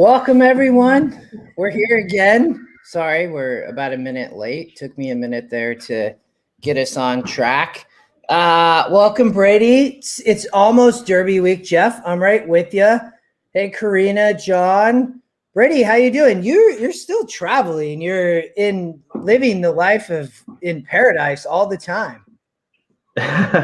Welcome, everyone. We're here again. Sorry, we're about a minute late. Took me a minute there to get us on track. Welcome, Brady. It's almost Derby week, Jeff. I'm right with you. Hey, Karina, John, Brady, how you doing? You're still traveling. You're living the life in paradise all the time.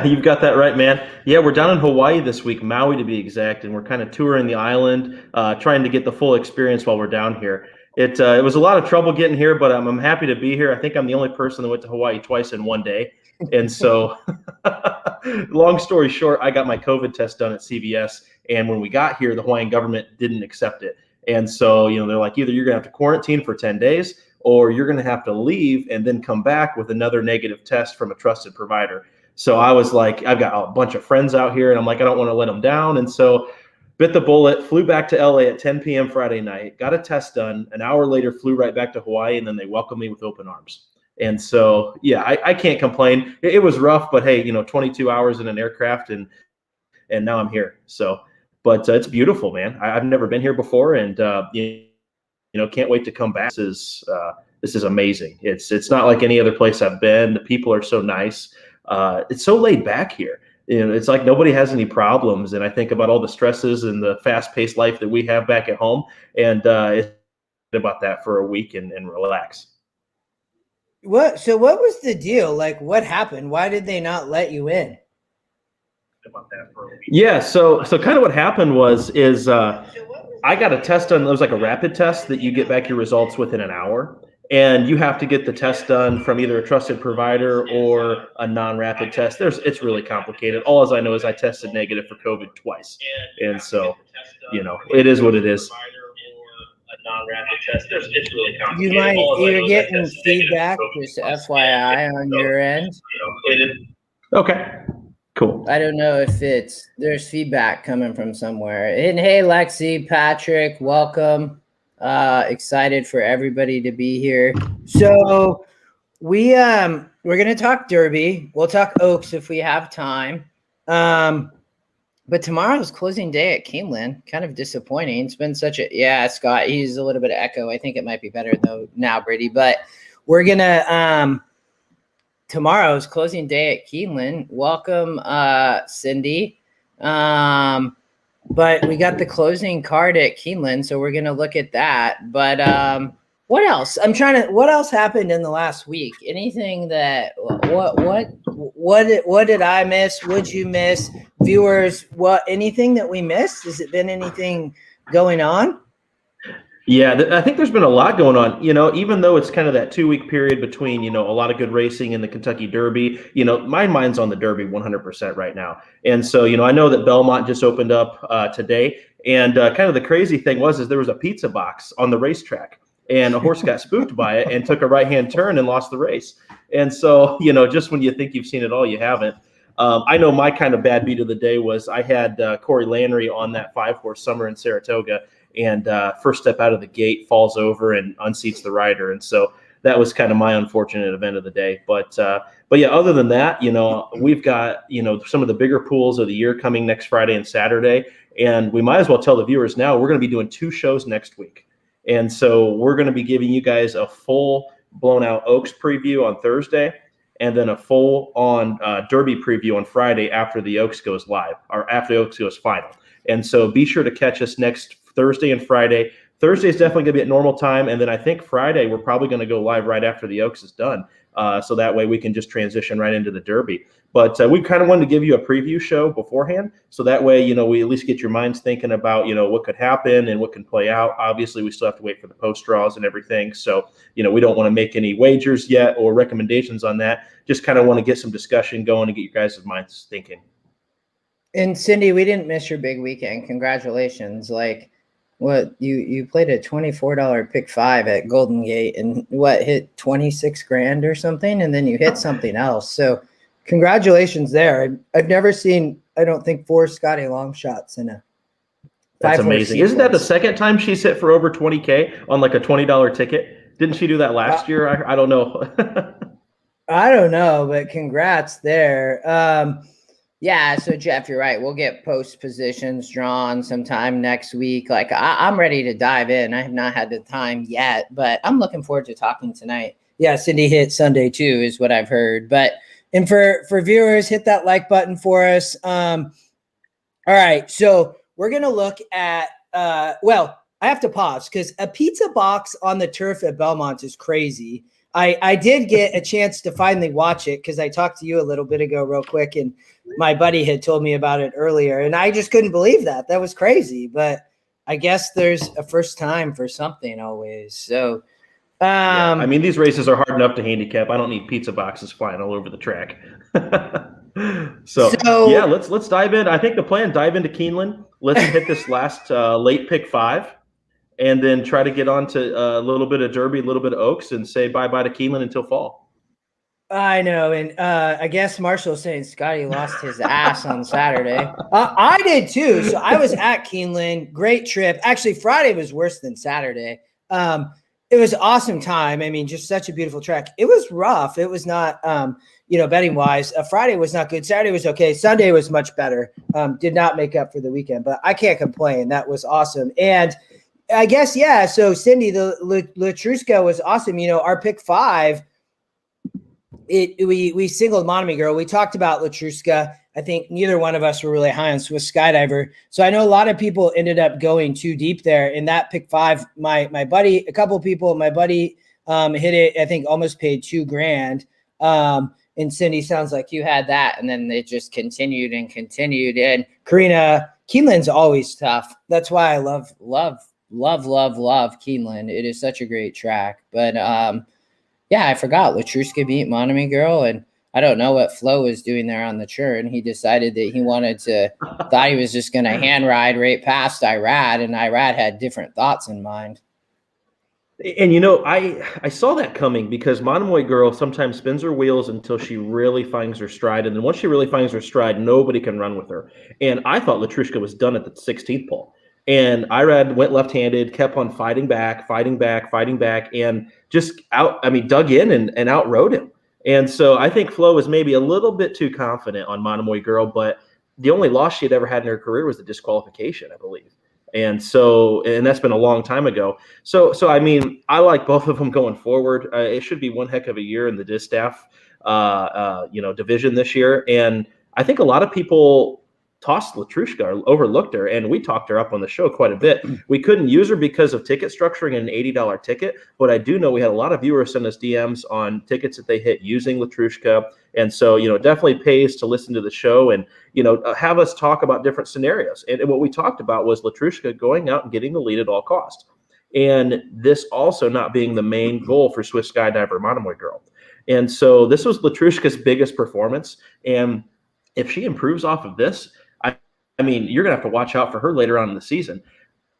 You've got that right, man. Yeah, we're down in Hawaii this week, Maui to be exact, and we're kind of touring the island, trying to get the full experience while we're down here. It was a lot of trouble getting here, but I'm happy to be here. I think I'm the only person that went to Hawaii twice in one day. And so, long story short, I got my COVID test done at CVS, and when we got here, the Hawaiian government didn't accept it. And so, they're like, either you're going to have to quarantine for 10 days, or you're going to have to leave and then come back with another negative test from a trusted provider. So I was like, I've got a bunch of friends out here, and I'm like, I don't want to let them down. And so bit the bullet, flew back to LA at 10 p.m. Friday night, got a test done. An hour later, flew right back to Hawaii, and then they welcomed me with open arms. And so, yeah, I can't complain. It was rough, but hey, 22 hours in an aircraft, and now I'm here. So, but it's beautiful, man. I've never been here before, and can't wait to come back. This is amazing. It's not like any other place I've been. The people are so nice. It's so laid back here. It's like nobody has any problems. And I think about all the stresses and the fast-paced life that we have back at home, and it's about that for a week and relax. So what was the deal? Like, what happened? Why did they not let you in? Yeah, so kind of what happened is I got a test done. It was like a rapid test that you get back your results within an hour. And you have to get the test done from either a trusted provider or a non-rapid test. It's really complicated. All I know is I tested negative for COVID twice. And so, it is what it is. You're getting feedback, just FYI on your end. Okay, cool. I don't know if there's feedback coming from somewhere. And hey, Lexi, Patrick, welcome. Excited for everybody to be here. So we're going to talk Derby. We'll talk Oaks if we have time. But tomorrow's closing day at Keeneland. Kind of disappointing. It's been Scott, he's a little bit of echo. I think it might be better though now, Brady. But we're going to tomorrow's closing day at Keeneland. Welcome, Cindy. But we got the closing card at Keeneland, so we're going to look at that. But what else? What else happened in the last week? Anything that what did I miss? Would you miss? Viewers, anything that we missed? Has it been anything going on? Yeah, I think there's been a lot going on, even though it's kind of that 2-week period between, a lot of good racing in the Kentucky Derby, my mind's on the Derby 100% right now. And so, I know that Belmont just opened up today, and kind of the crazy thing is there was a pizza box on the racetrack, and a horse got spooked by it and took a right-hand turn and lost the race. And so, just when you think you've seen it all, you haven't. I know my kind of bad beat of the day was I had Corey Landry on that 5-horse Summer in Saratoga, and first step out of the gate falls over and unseats the rider. And so that was kind of my unfortunate event of the day. But yeah, other than that, we've got, some of the bigger pools of the year coming next Friday and Saturday. And we might as well tell the viewers now, we're going to be doing 2 shows next week. And so we're going to be giving you guys a full blown out Oaks preview on Thursday, and then a full on Derby preview on Friday after the Oaks goes live, or after the Oaks goes final. And so be sure to catch us next Thursday and Friday. Thursday is definitely going to be at normal time, and then I think Friday we're probably going to go live right after the Oaks is done, so that way we can just transition right into the Derby. But we kind of wanted to give you a preview show beforehand, so that way we at least get your minds thinking about what could happen and what can play out. Obviously, we still have to wait for the post draws and everything, so we don't want to make any wagers yet or recommendations on that. Just kind of want to get some discussion going and get you guys' minds thinking. And Cindy, we didn't miss your big weekend. Congratulations! What you played a $24 pick 5 at Golden Gate and hit 26 grand or something, and then you hit something else. So congratulations there. I've never seen, I don't think, 4 Scotty long shots in a 5-horse. That's amazing. Isn't that the second time she's hit for over 20K on like a $20 ticket? Didn't she do that last year? I don't know. I don't know, but congrats there. Yeah, so Jeff, you're right. We'll get post positions drawn sometime next week. Like I'm ready to dive in. I have not had the time yet, but I'm looking forward to talking tonight. Yeah, Cindy hit Sunday too, is what I've heard. But and for viewers, hit that like button for us. All right, so we're gonna look at well, I have to pause because a pizza box on the turf at Belmont is crazy. I did get a chance to finally watch it because I talked to you a little bit ago real quick, and my buddy had told me about it earlier, and I just couldn't believe that. That was crazy, but I guess there's a first time for something always. So Yeah, I mean, these races are hard enough to handicap. I don't need pizza boxes flying all over the track. So yeah, let's dive in. I think the plan, dive into Keeneland. Let's hit this last late pick 5, and then try to get on to a little bit of Derby, a little bit of Oaks, and say bye-bye to Keeneland until fall. I know, and I guess Marshall's saying Scotty lost his ass on Saturday. I did too. So I was at Keeneland. Great trip. Actually, Friday was worse than Saturday. It was an awesome time. I mean, just such a beautiful track. It was rough. It was not, betting wise. Friday was not good. Saturday was okay. Sunday was much better. Did not make up for the weekend, but I can't complain. That was awesome. And I guess, yeah. So Cindy, the Latruska was awesome. Our pick 5. We singled Monomy Girl. We talked about Latruska. I think neither one of us were really high on Swiss Skydiver. So I know a lot of people ended up going too deep there. In that pick 5, my buddy, a couple of people, my buddy hit it, I think almost paid $2,000. And Cindy, sounds like you had that. And then it just continued and continued. And Karina, Keeneland's always tough. That's why I love Keeneland. It is such a great track. But yeah, I forgot. Latruska beat Monomy Girl, and I don't know what Flo was doing there on the churn. He decided that he wanted to, thought he was just going to hand ride right past Irad, and Irad had different thoughts in mind. And I saw that coming because Monomoy Girl sometimes spins her wheels until she really finds her stride, and then once she really finds her stride, nobody can run with her. And I thought Latruska was done at the 16th pole. And Irad went left-handed, kept on fighting back, and just dug in and outrode him. And so I think Flo was maybe a little bit too confident on Monomoy Girl, but the only loss she had ever had in her career was the disqualification, I believe. And that's been a long time ago. So I mean, I like both of them going forward. It should be one heck of a year in the distaff, division this year. And I think a lot of people tossed Latruska or overlooked her, and we talked her up on the show quite a bit. We couldn't use her because of ticket structuring and an $80 ticket, but I do know we had a lot of viewers send us DMs on tickets that they hit using Latruska. And so, it definitely pays to listen to the show and, have us talk about different scenarios. And what we talked about was Latruska going out and getting the lead at all costs. And this also not being the main goal for Swiss Skydiver Monomoy Girl. And so this was Latruska's biggest performance. And if she improves off of this, I mean, you're going to have to watch out for her later on in the season.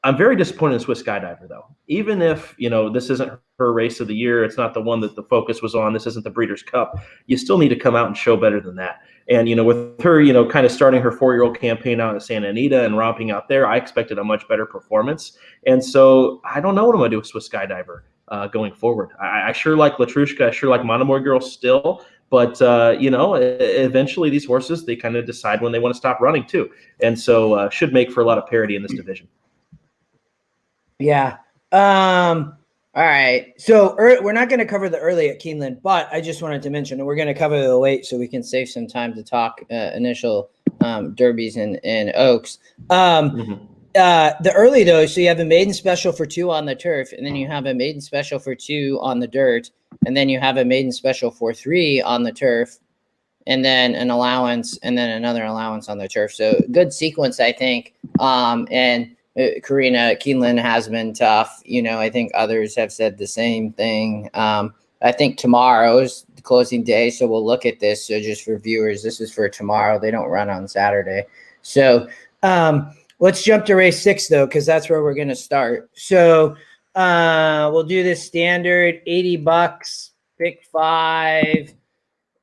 I'm very disappointed in Swiss Skydiver, though. Even if, this isn't her race of the year, it's not the one that the focus was on, this isn't the Breeders' Cup, you still need to come out and show better than that. And, with her, kind of starting her 4-year-old campaign out at Santa Anita and romping out there, I expected a much better performance. And so I don't know what I'm going to do with Swiss Skydiver going forward. I sure like Latruska, I sure like Monomoy Girl still. But, eventually these horses, they kind of decide when they want to stop running too. And so should make for a lot of parity in this division. Yeah. All right. So we're not going to cover the early at Keeneland, but I just wanted to mention that we're going to cover the late so we can save some time to talk initial derbies and Oaks. The early, though, so you have a maiden special for 2 on the turf, and then you have a maiden special for 2 on the dirt, and then you have a maiden special for 3 on the turf, and then an allowance, and then another allowance on the turf. So good sequence, I think. And Karina, Keeneland has been tough. I think others have said the same thing. I think tomorrow's the closing day, so we'll look at this. So just for viewers, this is for tomorrow. They don't run on Saturday. So let's jump to race 6, though, because that's where we're going to start. So we'll do this standard $80, pick 5.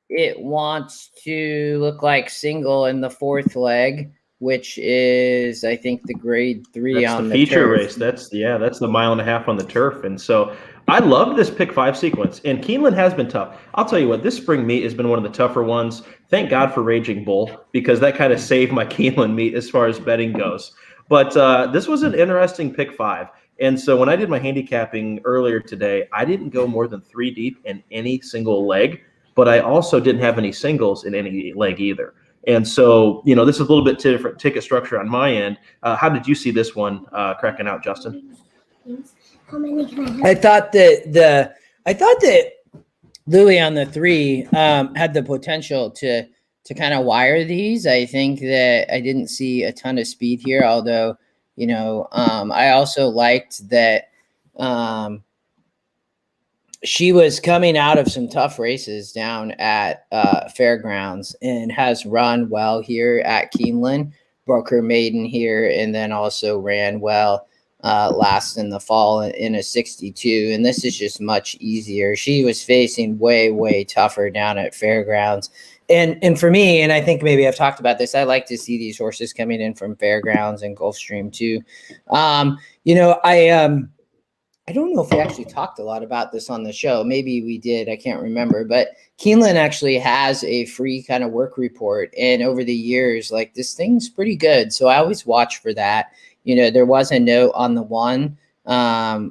It wants to look like single in the 4th leg. which is, I think, the grade 3 That's the on the feature turf. race. That's the 1.5 mile on the turf. And so I love this pick 5 sequence. And Keeneland has been tough. I'll tell you what, this spring meet has been one of the tougher ones. Thank God for Raging Bull, because that kind of saved my Keeneland meet as far as betting goes. But this was an interesting pick 5. And so when I did my handicapping earlier today, I didn't go more than 3 deep in any single leg, but I also didn't have any singles in any leg either. And so, this is a little bit different ticket structure on my end. How did you see this one cracking out, Justin? How many can I have? I thought that Louis on the 3 had the potential to kind of wire these. I think that I didn't see a ton of speed here, although I also liked that she was coming out of some tough races down at Fairgrounds and has run well here at Keeneland, broke her maiden here, and then also ran well last in the fall in a 62. And this is just much easier. She was facing way, way tougher down at Fairgrounds. And for me, and I think maybe I've talked about this, I like to see these horses coming in from Fairgrounds and Gulfstream too. I don't know if we actually talked a lot about this on the show. Maybe we did. I can't remember. But Keeneland actually has a free kind of work report. And over the years, like, this thing's pretty good. So I always watch for that. There was a note on the 1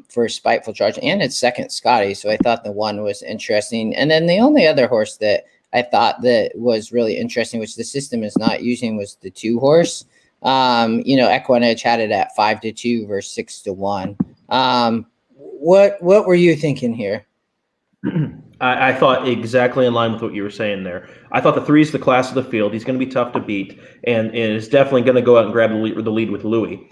for Spiteful Charge, and it's second Scotty. So I thought the 1 was interesting. And then the only other horse that I thought that was really interesting, which the system is not using, was the 2 horse. EquinEdge had it at 5-2 versus 6-1. What were you thinking here? I thought exactly in line with what you were saying there. I thought the 3 is the class of the field. He's going to be tough to beat, and is definitely going to go out and grab the lead with Louis.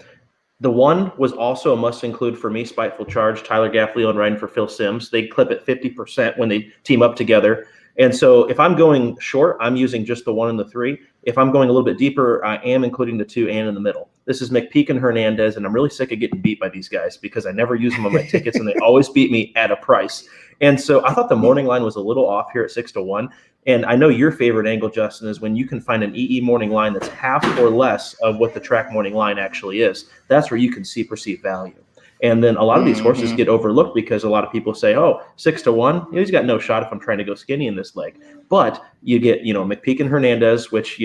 The 1 was also a must include for me, Spiteful Charge, Tyler Gaffleon riding for Phil Simms. They clip at 50% when they team up together. And so if I'm going short, I'm using just the 1 and the 3. If I'm going a little bit deeper, I am including the 2 and in the middle. This is McPeak and Hernandez, and I'm really sick of getting beat by these guys because I never use them on my tickets, and they always beat me at a price. And so I thought the morning line was a little off here at 6-1. And I know your favorite angle, Justin, is when you can find an EE morning line that's half or less of what the track morning line actually is. That's where you can see perceived value. And then a lot of these horses get overlooked because a lot of people say, 6-1, he's got no shot if I'm trying to go skinny in this leg. But you get, McPeak and Hernandez, which,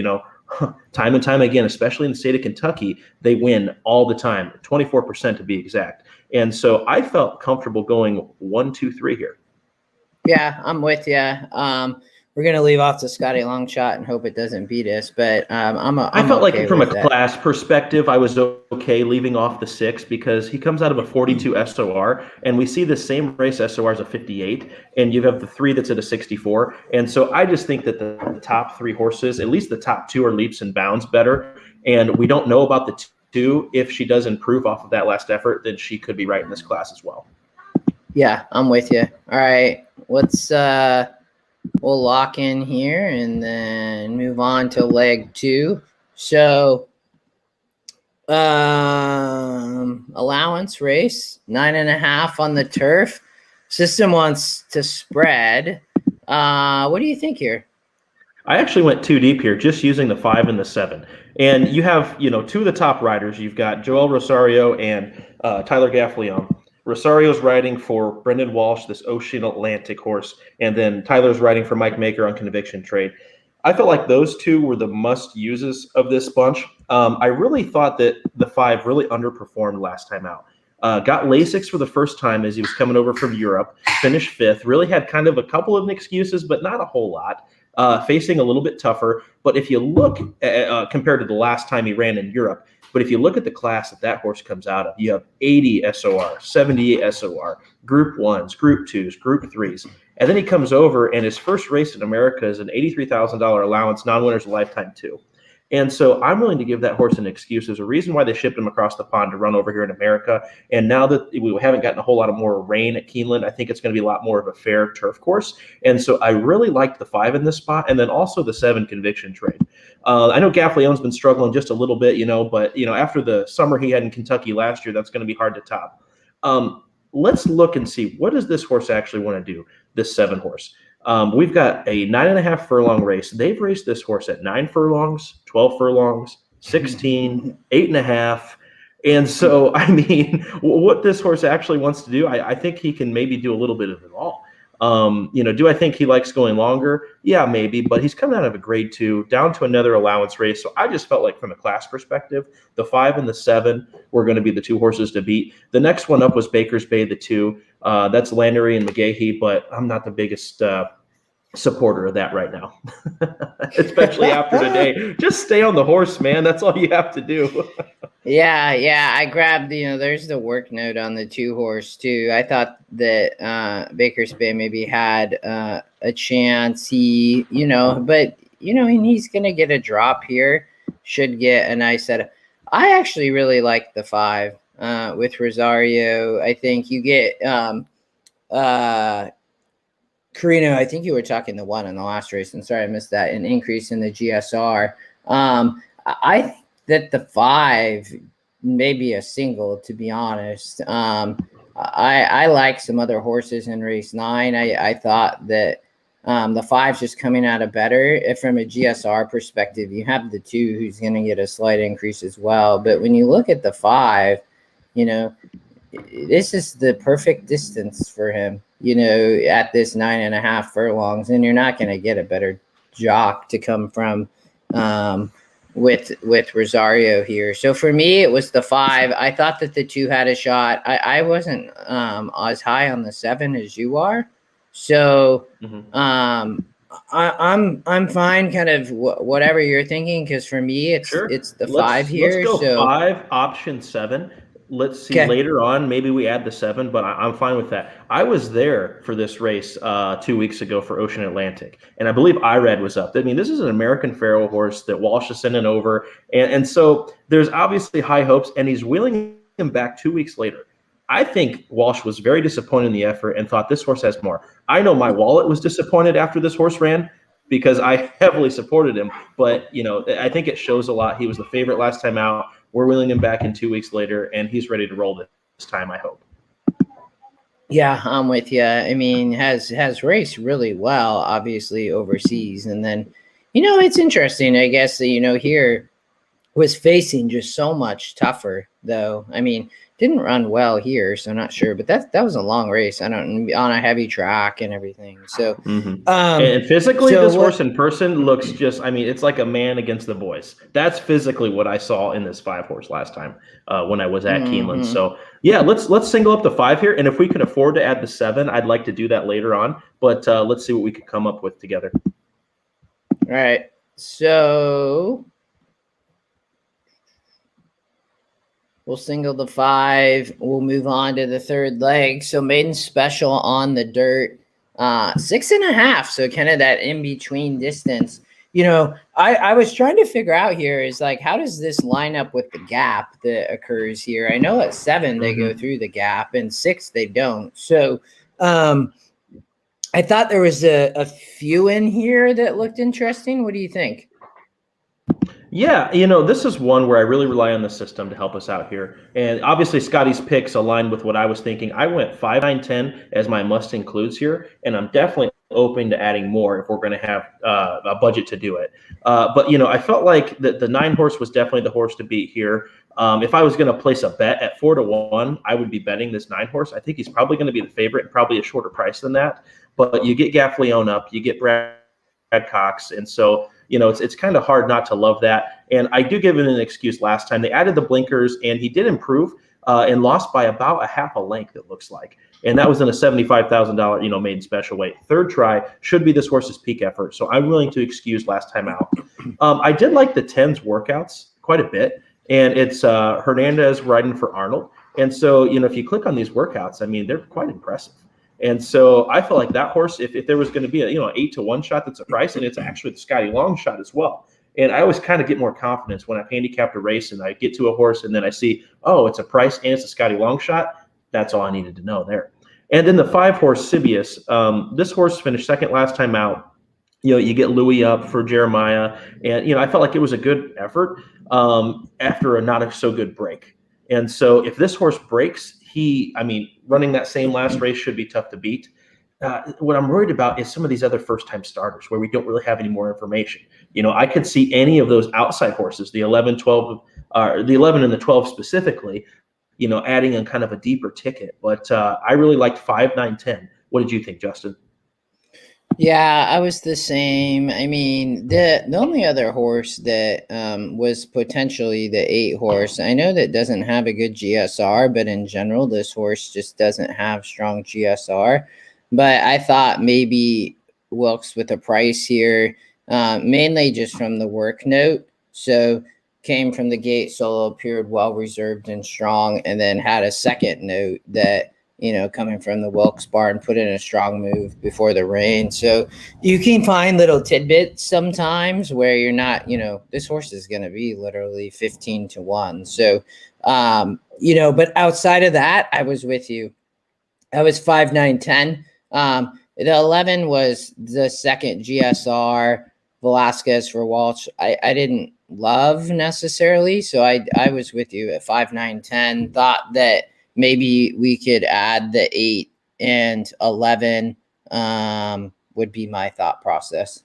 time and time again, especially in the state of Kentucky, they win all the time, 24% to be exact. And so I felt comfortable going 1, 2, 3 here. Yeah, I'm with you. We're going to leave off the Scotty long shot and hope it doesn't beat us. But I felt okay like from a that. class perspective, I was okay leaving off the 6 because he comes out of a 42 SOR, and we see the same race SOR as a 58, and you have the 3 that's at a 64. And so I just think that the top 3 horses, at least the top 2, are leaps and bounds better. And we don't know about the 2. If she does improve off of that last effort, then she could be right in this class as well. Yeah, I'm with you. All right, let's we'll lock in here and then move on to leg 2. So allowance race, 9.5 on the turf. System wants to spread. What do you think here? I actually went 2 deep here, just using the 5 and the 7. And you have, 2 of the top riders. You've got Joel Rosario and Tyler Gaffleon. Rosario's riding for Brendan Walsh, this Ocean Atlantic horse, and then Tyler's riding for Mike Maker on Conviction Trade. I felt like those 2 were the must-uses of this bunch. I really thought that the 5 really underperformed last time out. Got Lasix for the first time as he was coming over from Europe, finished 5th, really had kind of a couple of excuses, but not a whole lot. Facing a little bit tougher. But if you look at, compared to the last time he ran in Europe, but if you look at the class that horse comes out of, you have 80 SOR, 78 SOR, Group 1s, Group 2s, Group 3s. And then he comes over, and his first race in America is an $83,000 allowance, non-winners a lifetime 2. And so I'm willing to give that horse an excuse. There's a reason why they shipped him across the pond to run over here in America. And now that we haven't gotten a whole lot of more rain at Keeneland, I think it's going to be a lot more of a fair turf course. And so I really liked the 5 in this spot, and then also the 7 Conviction Trade. I know Gaffleon's been struggling just a little bit, but after the summer he had in Kentucky last year, that's going to be hard to top. Let's look and see, what does this horse actually want to do, this 7 horse? We've got a 9.5 furlong race. They've raced this horse at 9 furlongs, 12 furlongs, 16, 8.5. And so, I mean, what this horse actually wants to do, I think he can maybe do a little bit of it all. Do I think he likes going longer? Yeah, maybe, but he's coming out of a grade 2 down to another allowance race. So I just felt like from a class perspective, the 5 and the 7 were going to be the 2 horses to beat. The next one up was Baker's Bay, the 2. That's Lannery and McGahee, but I'm not the biggest supporter of that right now, especially after today. Just stay on the horse, man. That's all you have to do. Yeah. I grabbed, there's the work note on the 2 horse too. I thought that Baker's Bay maybe had a chance. But and he's gonna get a drop here. Should get a nice set. I actually really like the 5 with Rosario. I think you get Carino, I think you were talking the 1 in the last race, and sorry I missed that, an increase in the GSR. I think that the 5 may be a single, to be honest. I like some other horses in race 9. I thought that the 5's just coming out of better. If from a GSR perspective, you have the 2 who's going to get a slight increase as well. But when you look at the 5, this is the perfect distance for him, at this 9.5 furlongs, and you're not going to get a better jock to come from with Rosario here. So for me, it was the 5. I thought that the 2 had a shot. I wasn't as high on the 7 as you are. So I'm fine, kind of whatever you're thinking, because for me, it's the 5 here. Let's go 5, option 7. Let's see later on. Maybe we add the 7, but I'm fine with that. I was there for this race 2 weeks ago for Ocean Atlantic, and I believe Irad was up. I mean, this is an American Pharoah horse that Walsh is sending over, and so there's obviously high hopes, and he's wheeling him back 2 weeks later. I think Walsh was very disappointed in the effort and thought this horse has more. I know my wallet was disappointed after this horse ran because I heavily supported him, but I think it shows a lot. He was the favorite last time out. We're wheeling him back in 2 weeks later, and he's ready to roll this time, I hope. Yeah, I'm with you. I mean, has raced really well, obviously, overseas. And then, it's interesting, I guess, that, here was facing just so much tougher, though. I mean, didn't run well here, so I'm not sure. But that was a long race. On a heavy track and everything. So, and physically, this horse in person looks just. I mean, it's like a man against the boys. That's physically what I saw in this 5 horse last time when I was at Keeneland. So yeah, let's single up the 5 here, and if we can afford to add the 7, I'd like to do that later on. But let's see what we could come up with together. All right, so. We'll single the 5. We'll move on to the 3rd leg. So maiden special on the dirt, 6.5. So kind of that in-between distance. I was trying to figure out here is like, how does this line up with the gap that occurs here? I know at 7, they go through the gap, and 6, they don't. So I thought there was a few in here that looked interesting. What do you think? Yeah, this is one where I really rely on the system to help us out here. And obviously, Scotty's picks aligned with what I was thinking. I went 5, 9, 10 as my must includes here, and I'm definitely open to adding more if we're going to have a budget to do it. But I felt like the 9 horse was definitely the horse to beat here. If I was going to place a bet at 4-1, I would be betting this 9 horse. I think he's probably going to be the favorite and probably a shorter price than that. But you get Gaffleon up, you get Brad Cox, and so it's kind of hard not to love that. And I do give it an excuse. Last time they added the blinkers, and he did improve and lost by about a half a length, it looks like. And that was in a $75,000 maiden special weight. 3rd try should be this horse's peak effort, so I'm willing to excuse last time out. I did like the 10s workouts quite a bit, and it's Hernandez riding for Arnold. And so if you click on these workouts, I mean, they're quite impressive. And so I feel like that horse, if there was going to be a 8-1 shot, that's a price, and it's actually the Scotty Long shot as well. And I always kind of get more confidence when I've handicapped a race and I get to a horse and then I see, oh, it's a price and it's a Scotty Long shot. That's all I needed to know there. And then the 5 horse Sibius, this horse finished 2nd last time out. You get Louis up for Jeremiah, and I felt like it was a good effort after a not so good break. And so if this horse breaks, running that same last race should be tough to beat. what I'm worried about is some of these other first-time starters where we don't really have any more information. I could see any of those outside horses, the 11, 12, the 11 and the 12 specifically, adding in kind of a deeper ticket. But I really liked 5, 9, 10. What did you think, Justin? Yeah, I was the same. I mean, the only other horse that was potentially the 8 horse. I know that doesn't have a good GSR, but in general, this horse just doesn't have strong GSR. But I thought maybe Wilkes with a price here, mainly just from the work note. So came from the gate solo, appeared well reserved and strong, and then had a second note that coming from the Wilkes barn, put in a strong move before the rain. So you can find little tidbits sometimes where you're not, this horse is going to be literally 15-1. So, but outside of that, I was with you. I was 5, 9, 10. The 11 was the second GSR Velasquez for Walsh. I didn't love necessarily. So I was with you at 5, 9, 10. Thought that maybe we could add the 8 and 11 would be my thought process.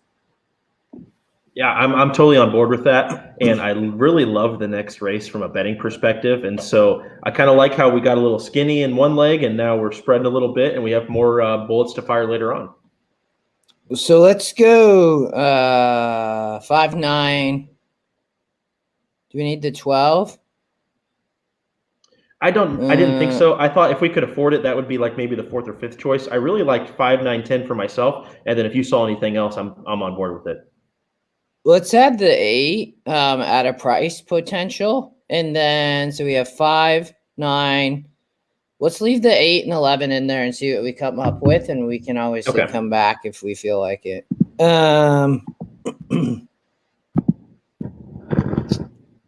Yeah, I'm totally on board with that. And I really love the next race from a betting perspective. And so I kind of like how we got a little skinny in one leg and now we're spreading a little bit and we have more bullets to fire later on. So let's go 5, 9. Do we need the 12? I didn't think so. I thought if we could afford it, that would be like maybe the 4th or 5th choice. I really liked 5, 9, 10 for myself. And then if you saw anything else, I'm on board with it. Let's add the 8 at a price potential. And then, so we have 5, 9. Let's leave the 8 and 11 in there and see what we come up with. And we can always come back if we feel like it.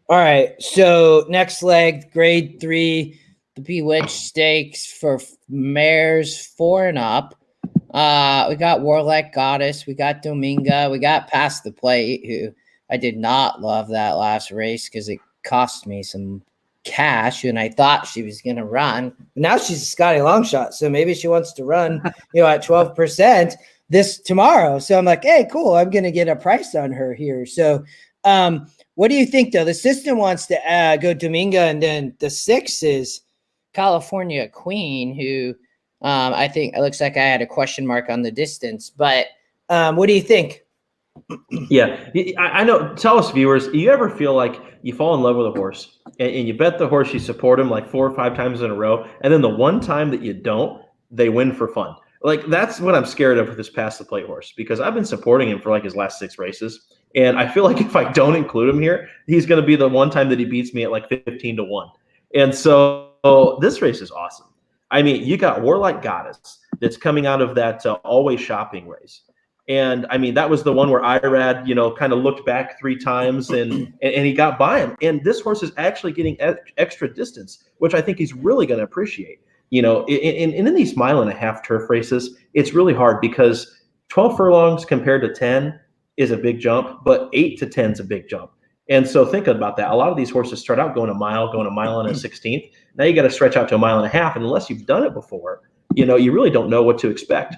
All right, so next leg, grade 3, the Bewitched Stakes for mares 4 and up. We got Warlike Goddess, we got Dominga, we got Past the Plate, who I did not love that last race because it cost me some cash, and I thought she was going to run. Now she's a Scotty Longshot, so maybe she wants to run, at 12% this tomorrow. So I'm like, hey, cool, I'm going to get a price on her here. So, what do you think, though? The system wants to go Dominga, and then the 6 is California Queen, who I think it looks like I had a question mark on the distance. But what do you think? Yeah, I know. Tell us, viewers, you ever feel like you fall in love with a horse and you bet the horse, you support him like 4 or 5 times in a row, and then the one time that you don't, they win for fun? Like, that's what I'm scared of with this Past the Plate horse, because I've been supporting him for like his last 6 races. And I feel like if I don't include him here, he's going to be the one time that he beats me at like 15-1. And so this race is awesome. I mean, you got Warlike Goddess that's coming out of that Always Shopping race. And I mean, that was the one where Irad, kind of looked back 3 times and he got by him. And this horse is actually getting extra distance, which I think he's really going to appreciate. In these 1.5-mile turf races, it's really hard because 12 furlongs compared to 10 is a big jump, but 8 to 10 is a big jump. And so think about that. A lot of these horses start out going a mile and a 16th. Now you got to stretch out to 1.5 miles. And unless you've done it before, you really don't know what to expect.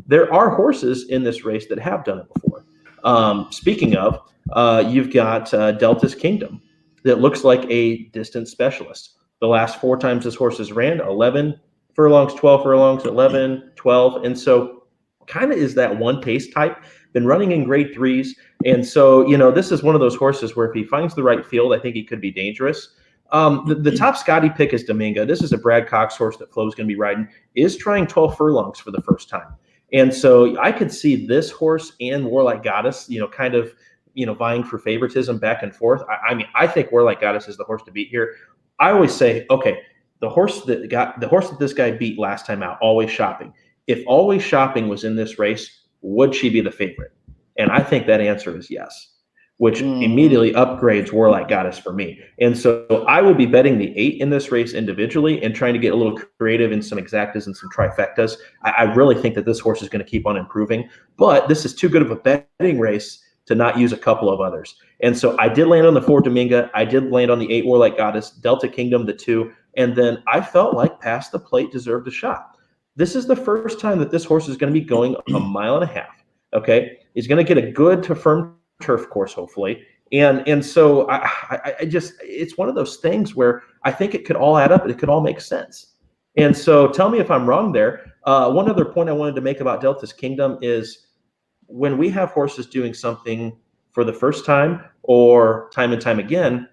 There are horses in this race that have done it before. Speaking of, you've got Delta's Kingdom that looks like a distance specialist. The last 4 times this horse has ran, 11 furlongs, 12 furlongs, 11, 12. And so kind of is that one pace type. Been running in grade 3s. And so, this is one of those horses where if he finds the right field, I think he could be dangerous. The top Scotty pick is Dominga. This is a Brad Cox horse that Flo's going to be riding, is trying 12 furlongs for the first time. And so I could see this horse and Warlike Goddess, kind of, vying for favoritism back and forth. I mean, I think Warlike Goddess is the horse to beat here. I always say, okay, the horse that this guy beat last time out, Always Shopping. If Always Shopping was in this race, would she be the favorite? And I think that answer is yes, which immediately upgrades Warlike Goddess for me. And so I will be betting the 8 in this race individually and trying to get a little creative in some exactas and some trifectas. I really think that this horse is going to keep on improving, but this is too good of a betting race to not use a couple of others. And so I did land on the 4 Dominga. I did land on the 8 Warlike Goddess, Delta Kingdom, the 2. And then I felt like Past the Plate deserved a shot. This is the first time that this horse is going to be going a mile and a half. Okay, he's going to get a good to firm turf course, hopefully. And so I just, it's one of those things where I think it could all add up and it could all make sense. And so tell me if I'm wrong there. One other point I wanted to make about Delta's Kingdom is when we have horses doing something for the first time or time and time again,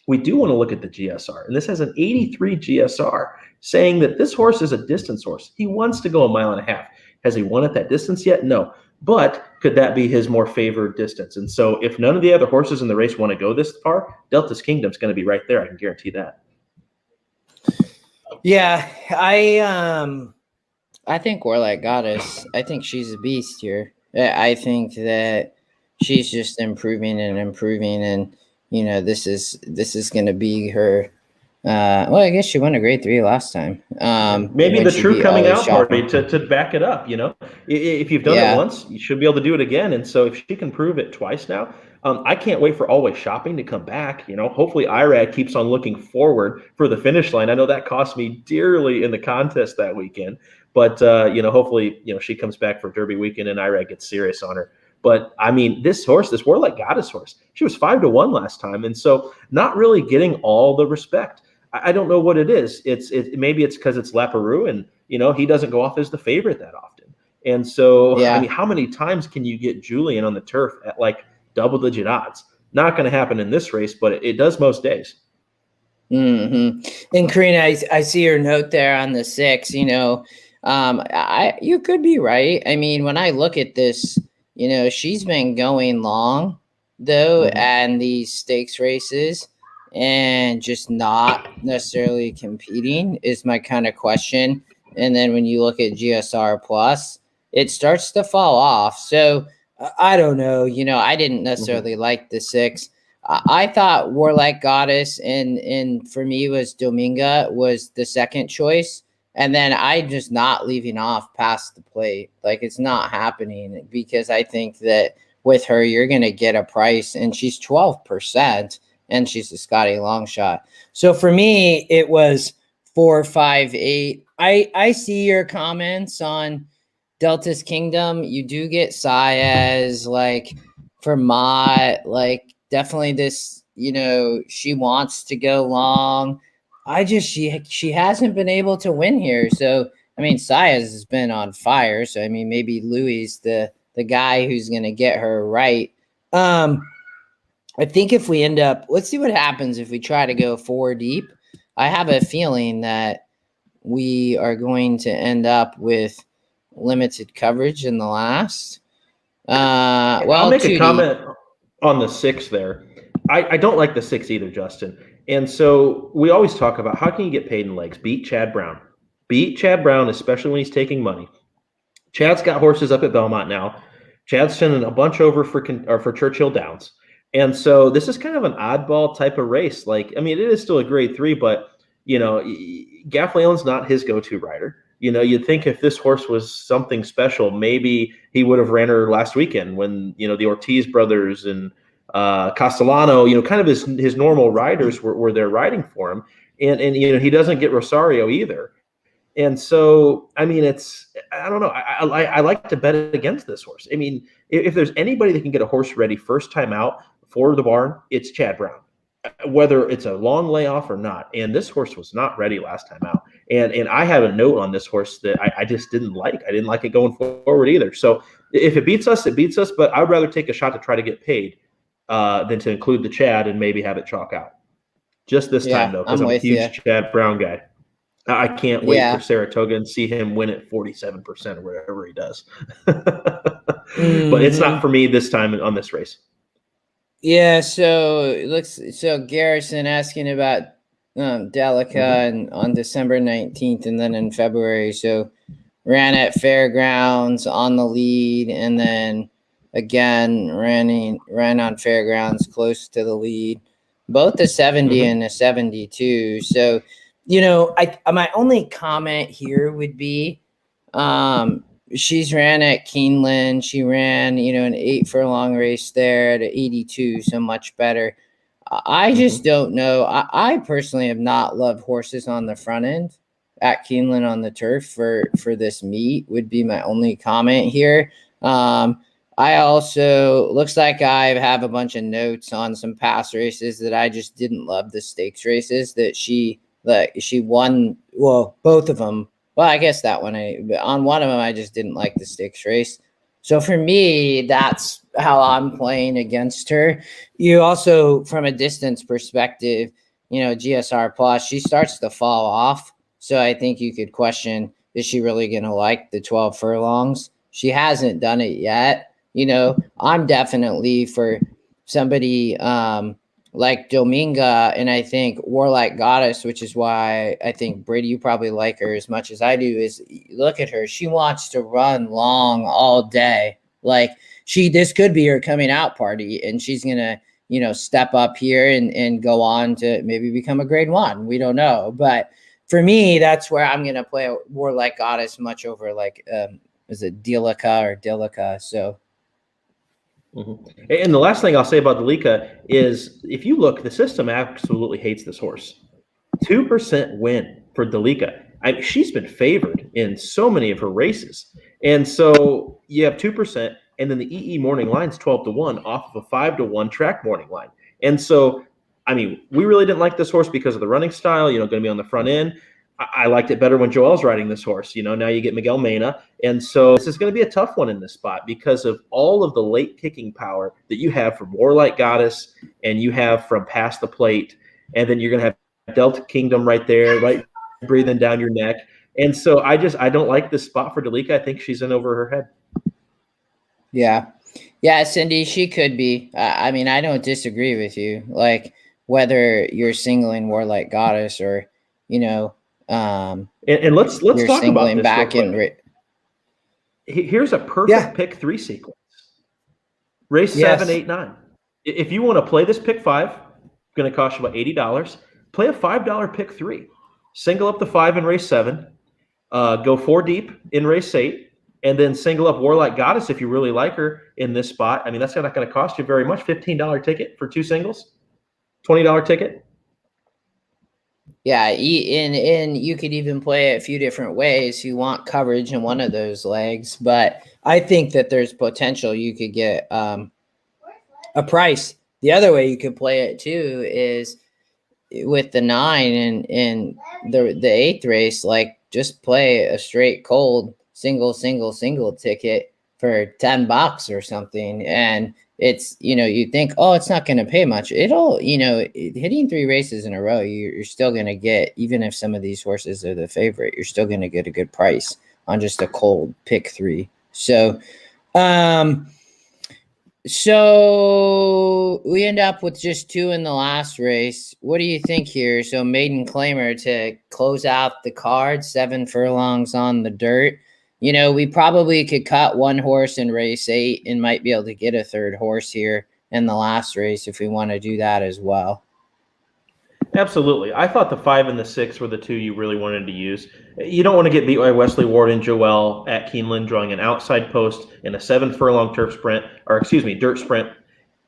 we do want to look at the GSR. And this has an 83 GSR, saying that this horse is a distance horse. He wants to go a mile and a half. Has he won at that distance yet? No. But could that be his more favored distance? And so if none of the other horses in the race want to go this far, Delta's Kingdom's going to be right there. I can guarantee that. Yeah, I think Warlike Goddess, I think she's a beast here. I think that she's just improving, and this is going to be her. Well, I guess she won a grade 3 last time. Maybe the true coming out party to back it up. If you've done it once, you should be able to do it again. And so if she can prove it twice now, I can't wait for Always Shopping to come back. Hopefully IRAD keeps on looking forward for the finish line. I know that cost me dearly in the contest that weekend, but hopefully she comes back for Derby weekend and IRAD gets serious on her. But I mean, this Warlike Goddess horse, she was 5-1 last time, and so not really getting all the respect. I don't know what it is. Maybe it's because it's Laperoux, and he doesn't go off as the favorite that often. And so, I mean, how many times can you get Julian on the turf at like double-digit odds? Not going to happen in this race, but it does most days. Mm-hmm. And Karina, I see your note there on the 6. You could be right. I mean, when I look at this, she's been going long though, and these stakes races, and just not necessarily competing is my kind of question. And then when you look at GSR plus, it starts to fall off. So I don't know. I didn't necessarily like the 6. I thought Warlike Goddess and for me was Dominga was the second choice. And then I just not leaving off past the plate. Like, it's not happening, because I think that with her, you're going to get a price, and she's 12%, and she's a Scotty long shot. So for me, it was 4, 5, 8. I see your comments on Delta's Kingdom. You do get Saez, like for Mott, like definitely this, she wants to go long. She hasn't been able to win here. So, I mean, Saez has been on fire. So, I mean, maybe Louis the guy who's going to get her right. I think if we end up, let's see what happens if we try to go 4 deep. I have a feeling that we are going to end up with limited coverage in the last. I'll make a comment on the 6 there. I don't like the 6 either, Justin. And so we always talk about how can you get paid in legs? Beat Chad Brown. Beat Chad Brown, especially when he's taking money. Chad's got horses up at Belmont now. Chad's sending a bunch over for Churchill Downs. And so this is kind of an oddball type of race. Like, I mean, it is still a grade 3, but, Gaffleon's not his go-to rider. You'd think if this horse was something special, maybe he would have ran her last weekend when, the Ortiz brothers and Castellano, kind of his normal riders were there riding for him. And he doesn't get Rosario either. And so, I mean, I don't know. I like to bet against this horse. I mean, if there's anybody that can get a horse ready first time out for the barn, it's Chad Brown, whether it's a long layoff or not. And this horse was not ready last time out. And I have a note on this horse that I just didn't like. I didn't like it going forward either. So if it beats us, it beats us. But I'd rather take a shot to try to get paid than to include the Chad and maybe have it chalk out. Just this time, though, because I'm a huge Chad Brown guy. I can't wait for Saratoga and see him win at 47% or whatever he does. But it's not for me this time on this race. Yeah, so Garrison asking about Delica and on December 19th and then in February. So ran at Fairgrounds on the lead, and then again ran on Fairgrounds close to the lead, both a 70 and a 72. So, my only comment here would be she's ran at Keeneland. She ran, an 8 furlong race there at 82, so much better. I just don't know. I personally have not loved horses on the front end. at Keeneland on the turf for this meet would be my only comment here. I also looks like I have a bunch of notes on some past races that I just didn't love the stakes races that she won. Well, both of them. Well, I guess that one. On one of them, I just didn't like the stakes race. So for me, that's how I'm playing against her. You also, from a distance perspective, GSR plus, she starts to fall off. So I think you could question, is she really going to like the 12 furlongs? She hasn't done it yet. I'm definitely for somebody like Dominga, and I think Warlike Goddess, which is why I think, Brady, you probably like her as much as I do, is look at her. She wants to run long all day. Like this could be her coming out party, and she's going to, step up here and go on to maybe become a grade 1. We don't know. But for me, that's where I'm going to play a Warlike Goddess much over is it Delica? So. Mm-hmm. And the last thing I'll say about Delica is, if you look, the system absolutely hates this horse. 2% win for Delica. She's been favored in so many of her races. And so you have 2%, and then the EE morning line's 12-1 off of a 5-1 track morning line. And so, we really didn't like this horse because of the running style, going to be on the front end. I liked it better when Joel's riding this horse. Now you get Miguel Mena. And so this is going to be a tough one in this spot because of all of the late kicking power that you have from Warlike Goddess and you have from Past the Plate. And then you're going to have Delta Kingdom right there, right, breathing down your neck. And so I don't like this spot for Delica. I think she's in over her head. Yeah, Cindy, she could be. I don't disagree with you. Like, whether you're singling Warlike Goddess or, and let's talk about this back real quick. Here's a perfect pick 3 sequence. Race 7, 8, 9. If you want to play this pick 5, it's going to cost you about $80. Play a $5 pick 3. Single up the 5 in race 7. Go 4 deep in race 8. And then single up Warlike Goddess if you really like her in this spot. That's not going to cost you very much. $15 ticket for 2 singles. $20 ticket. Yeah, and you could even play it a few different ways. You want coverage in one of those legs, but I think that there's potential you could get a price. The other way you could play it too is with the 9 and the 8th race, like just play a straight cold single ticket for $10 or something, and it's, you think, oh, it's not going to pay much. It'll, hitting 3 races in a row, you're still going to get, even if some of these horses are the favorite, you're still going to get a good price on just a cold pick 3. So, so we end up with just 2 in the last race. What do you think here? So maiden claimer to close out the card, 7 furlongs on the dirt. We probably could cut 1 horse in race 8 and might be able to get a 3rd horse here in the last race if we want to do that as well. Absolutely. I thought the 5 and the 6 were the 2 you really wanted to use. You don't want to get beat by Wesley Ward and Joel at Keeneland drawing an outside post in a 7 furlong dirt sprint. I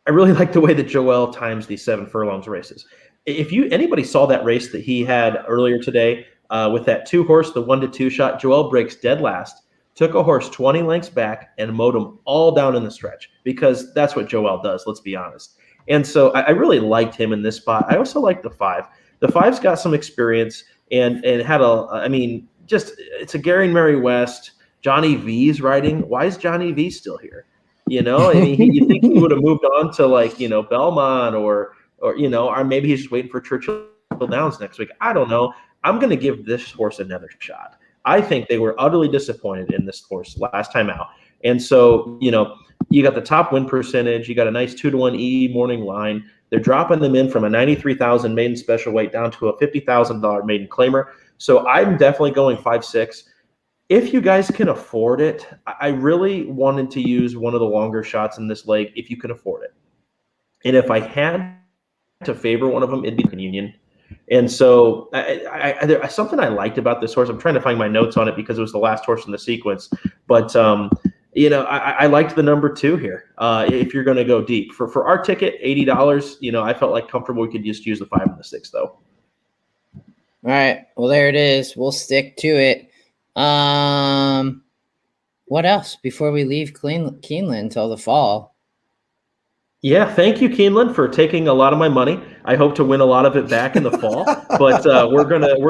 really like the way that Joel times these 7 furlongs races. If anybody saw that race that he had earlier today, with that 2 horse, the 1-2 shot, Joel breaks dead last, took a horse 20 lengths back and mowed him all down in the stretch, because that's what Joel does, let's be honest. And so I really liked him in this spot. I also like the 5. The 5's got some experience and had it's a Gary and Mary West. Johnny V's riding. Why is Johnny V still here? You think he would have moved on to Belmont or maybe he's just waiting for Churchill Downs next week. I don't know. I'm going to give this horse another shot. I think they were utterly disappointed in this horse last time out. And so, you got the top win percentage. You got a nice 2-1 EE morning line. They're dropping them in from a $93,000 maiden special weight down to a $50,000 maiden claimer. So I'm definitely going 5-6. If you guys can afford it, I really wanted to use one of the longer shots in this leg if you can afford it. And if I had to favor one of them, it'd be Union. And so there's something I liked about this horse. I'm trying to find my notes on it because it was the last horse in the sequence. But, I liked the number 2 here. If you're going to go deep for our ticket, $80, I felt like comfortable. We could just use the 5 and the 6 though. All right. Well, there it is. We'll stick to it. What else before we leave Keeneland until the fall? Yeah, thank you, Keeneland, for taking a lot of my money. I hope to win a lot of it back in the fall. But we're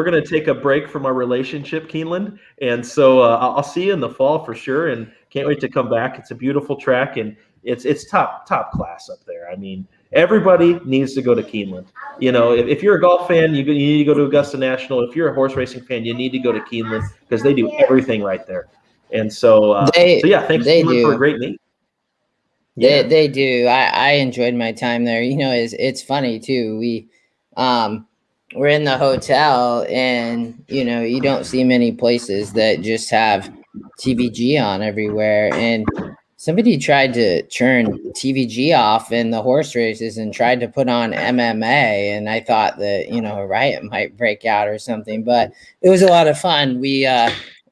gonna take a break from our relationship, Keeneland, and so I'll see you in the fall for sure. And can't wait to come back. It's a beautiful track, and it's top class up there. I mean, everybody needs to go to Keeneland. If you're a golf fan, you need to go to Augusta National. If you're a horse racing fan, you need to go to Keeneland because they do everything right there. And so They yeah, thanks, they Keeneland, for a do. great meet. They Yeah. they do. I enjoyed my time there. It's funny too. Um we're in the hotel, and you don't see many places that just have TVG on everywhere. And somebody tried to turn TVG off in the horse races and tried to put on MMA, and I thought that a riot might break out or something. But it was a lot of fun.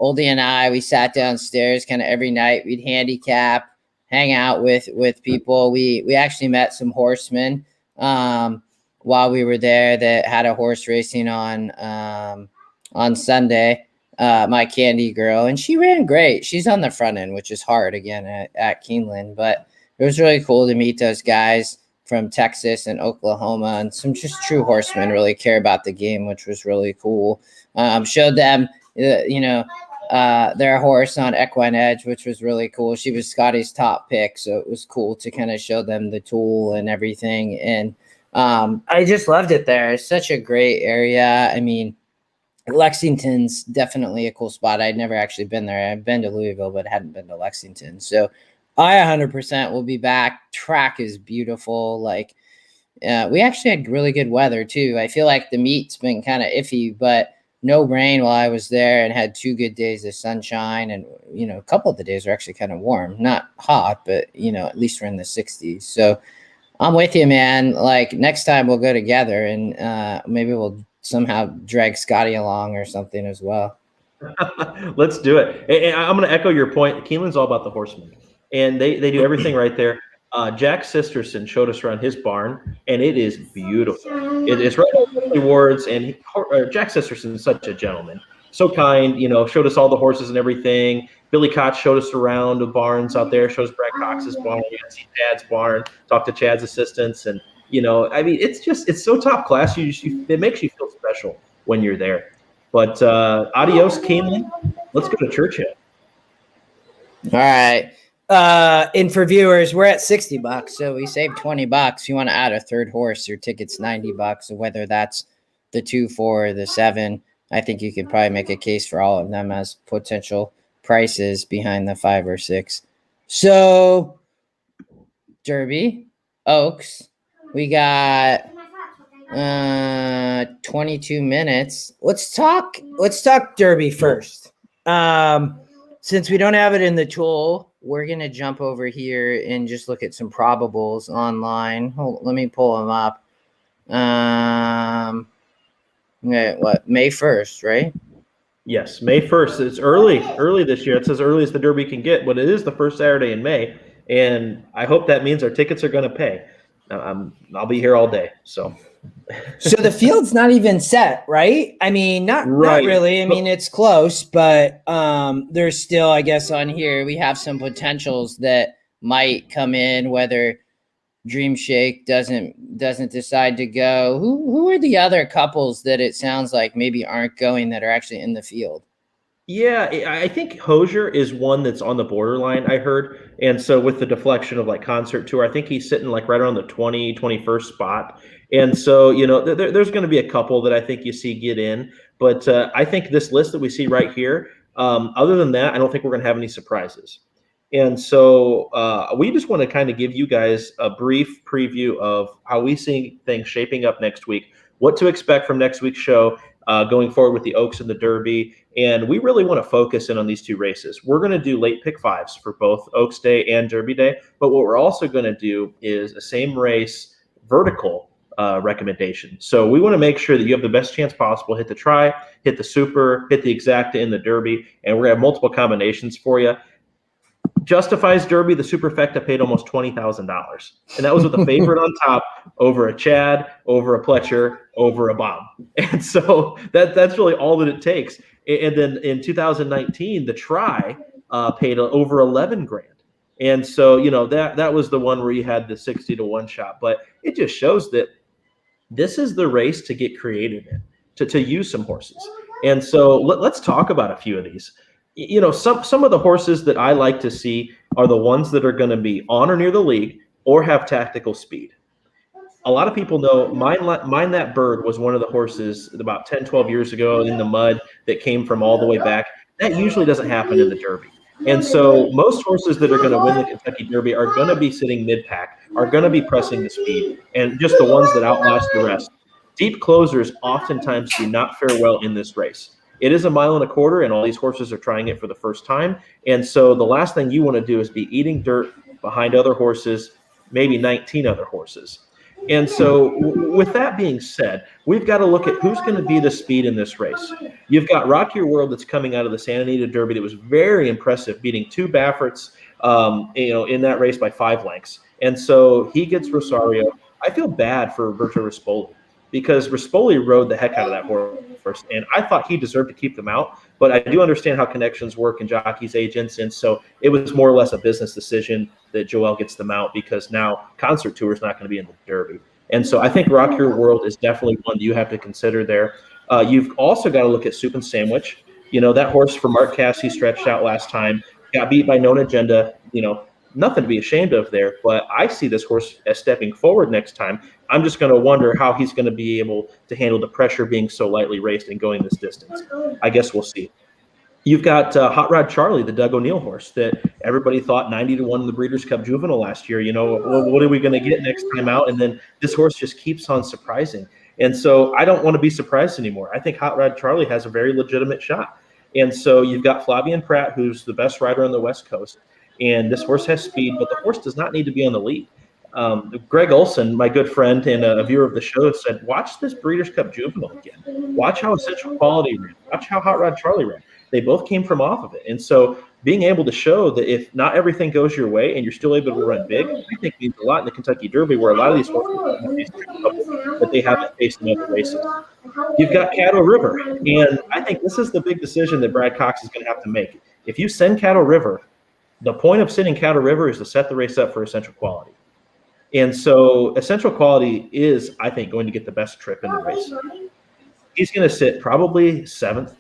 Oldie and we sat downstairs kind of every night. We'd handicap, hang out with people. We actually met some horsemen while we were there that had a horse racing on Sunday. My Candy girl, and she ran great. She's on the front end, which is hard again at Keeneland, but it was really cool to meet those guys from Texas and Oklahoma, and some just true horsemen really care about the game, which was really cool. Showed them, their horse on EquinEdge, which was really cool. She was Scotty's top pick, so it was cool to kind of show them the tool and everything. And I just loved it there. It's such a great area. I mean, Lexington's definitely a cool spot. I'd never actually been there. I've been to Louisville, but hadn't been to Lexington. So I 100% will be back. Track is beautiful. Like, we actually had really good weather too. I feel like the meet's been kind of iffy, but no rain while I was there, and had 2 good days of sunshine. And, a couple of the days were actually kind of warm, not hot, but, at least we're in the 60s. So I'm with you, man. Like, next time we'll go together, and maybe we'll somehow drag Scotty along or something as well. Let's do it. And I'm going to echo your point. Keeneland's all about the horsemen, and they do everything right there. Jack Sisterson showed us around his barn, and it is beautiful. It's right on the Wards, and Jack Sisterson is such a gentleman, so kind. Showed us all the horses and everything. Billy Koch showed us around the barns out there. Showed us Brad Cox's barn. You got to see Chad's barn. Talk to Chad's assistants, and I mean, it's so top class. It makes you feel special when you're there. But adios, Keeneland. Let's go to Churchill. All right. And for viewers, we're at $60, so we saved $20. You want to add a third horse, your ticket's $90. Whether that's the 2, 4, or the 7, I think you could probably make a case for all of them as potential prices behind the 5 or 6. So, Derby, Oaks, we got 22 minutes. Let's talk Derby first. Since we don't have it in the tool, we're going to jump over here and just look at some probables online. Let me pull them up. May 1st, right? Yes, May 1st. It's early this year. It's as early as the Derby can get, but it is the first Saturday in May, and I hope that means our tickets are going to pay. I'll be here all day. So the field's not even set, right? I mean, not really. I mean, it's close, but there's still, I guess, on here we have some potentials that might come in, whether Dream Shake doesn't decide to go. Who are the other couples that it sounds like maybe aren't going that are actually in the field? Yeah, I think Hosier is one that's on the borderline, I heard. And so with the deflection of like Concert Tour, I think he's sitting like right around the 21st spot. And so, there's going to be a couple that I think you see get in. But I think this list that we see right here, other than that, I don't think we're going to have any surprises. And so we just want to kind of give you guys a brief preview of how we see things shaping up next week, what to expect from next week's show, going forward with the Oaks and the Derby. And we really want to focus in on these 2 races. We're going to do late pick 5s for both Oaks Day and Derby Day. But what we're also going to do is a same race vertical recommendation. So we want to make sure that you have the best chance possible. Hit the try, hit the super, hit the exacta in the Derby. And we're going to have multiple combinations for you. Justifies Derby, the superfecta paid almost $20,000, and that was with a favorite on top over a Chad, over a Pletcher, over a Bob, and so that's really all that it takes. And then in 2019, the Try paid over 11 grand, and so that was the one where you had the 60 to 1 shot, but it just shows that this is the race to get creative in, to use some horses. And so let's talk about a few of these. Some of the horses that I like to see are the ones that are going to be on or near the lead or have tactical speed. A lot of people know Mine That Bird was one of the horses about 10, 12 years ago in the mud that came from all the way back. That usually doesn't happen in the Derby. And so most horses that are going to win the Kentucky Derby are going to be sitting mid-pack, are going to be pressing the speed, and just the ones that outlast the rest. Deep closers oftentimes do not fare well in this race. It is a 1.25 miles, and all these horses are trying it for the first time. And so the last thing you want to do is be eating dirt behind other horses, maybe 19 other horses. And so with that being said, we've got to look at who's going to be the speed in this race. You've got Rock Your World that's coming out of the Santa Anita Derby that was very impressive, beating 2 Bafferts in that race by 5 lengths. And so he gets Rosario. I feel bad for Roberto Rispoli because Rispoli rode the heck out of that horse, and I thought he deserved to keep them out. But I do understand how connections work and jockeys' agents, and so it was more or less a business decision that Joel gets them out because now Concert Tour is not going to be in the Derby. And so I think Rock Your World is definitely one you have to consider there. You've also got to look at Soup and Sandwich. That horse for Mark Cassidy stretched out last time, got beat by Known Agenda. Nothing to be ashamed of there, but I see this horse as stepping forward next time. I'm just going to wonder how he's going to be able to handle the pressure being so lightly raced and going this distance. I guess we'll see. You've got Hot Rod Charlie, the Doug O'Neill horse that everybody thought 90 to 1 in the Breeders' Cup Juvenile last year. What are we going to get next time out? And then this horse just keeps on surprising. And so I don't want to be surprised anymore. I think Hot Rod Charlie has a very legitimate shot. And so you've got Flavian Pratt, who's the best rider on the West Coast. And this horse has speed, but the horse does not need to be on the lead. Greg Olson, my good friend and a viewer of the show, said, watch this Breeders' Cup Juvenile again. Watch how Essential Quality ran. Watch how Hot Rod Charlie ran. They both came from off of it. And so being able to show that if not everything goes your way and you're still able to run big, I think means a lot in the Kentucky Derby where a lot of these horses have these that they haven't faced in other races. You've got Caddo River. And I think this is the big decision that Brad Cox is going to have to make. If you send Caddo River, the point of sitting Caddo River is to set the race up for Essential Quality. And so Essential Quality is, I think, going to get the best trip in the race. He's going to sit probably 7th,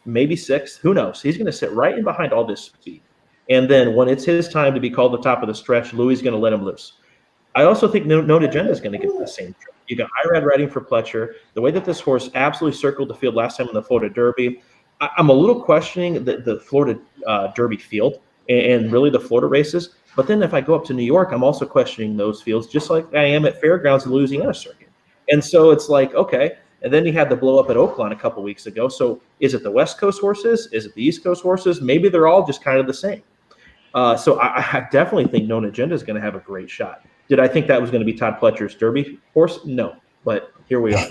maybe 6th. Who knows? He's going to sit right in behind all this speed. And then when it's his time to be called the top of the stretch, Louis is going to let him loose. I also think Known Agenda is going to get the same trip. You got Irad riding for Pletcher. The way that this horse absolutely circled the field last time in the Florida Derby, I'm a little questioning the Florida Derby field and really the Florida races. But then if I go up to New York, I'm also questioning those fields, just like I am at Fairgrounds and Louisiana Circuit. And so it's like, okay. And then he had the blow up at Oakland a couple weeks ago. So is it the West Coast horses? Is it the East Coast horses? Maybe they're all just kind of the same. So I definitely think Known Agenda is going to have a great shot. Did I think that was going to be Todd Pletcher's Derby horse? No. But here we are.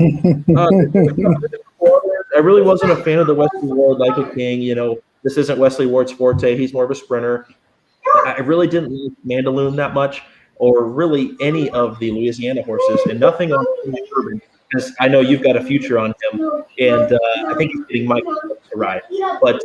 I really wasn't a fan of the Wesley Ward like a king. This isn't Wesley Ward's forte. He's more of a sprinter. I really didn't like Mandaloon that much, or really any of the Louisiana horses, and nothing on Urban, because I know you've got a future on him, and I think he's getting Mike to ride. But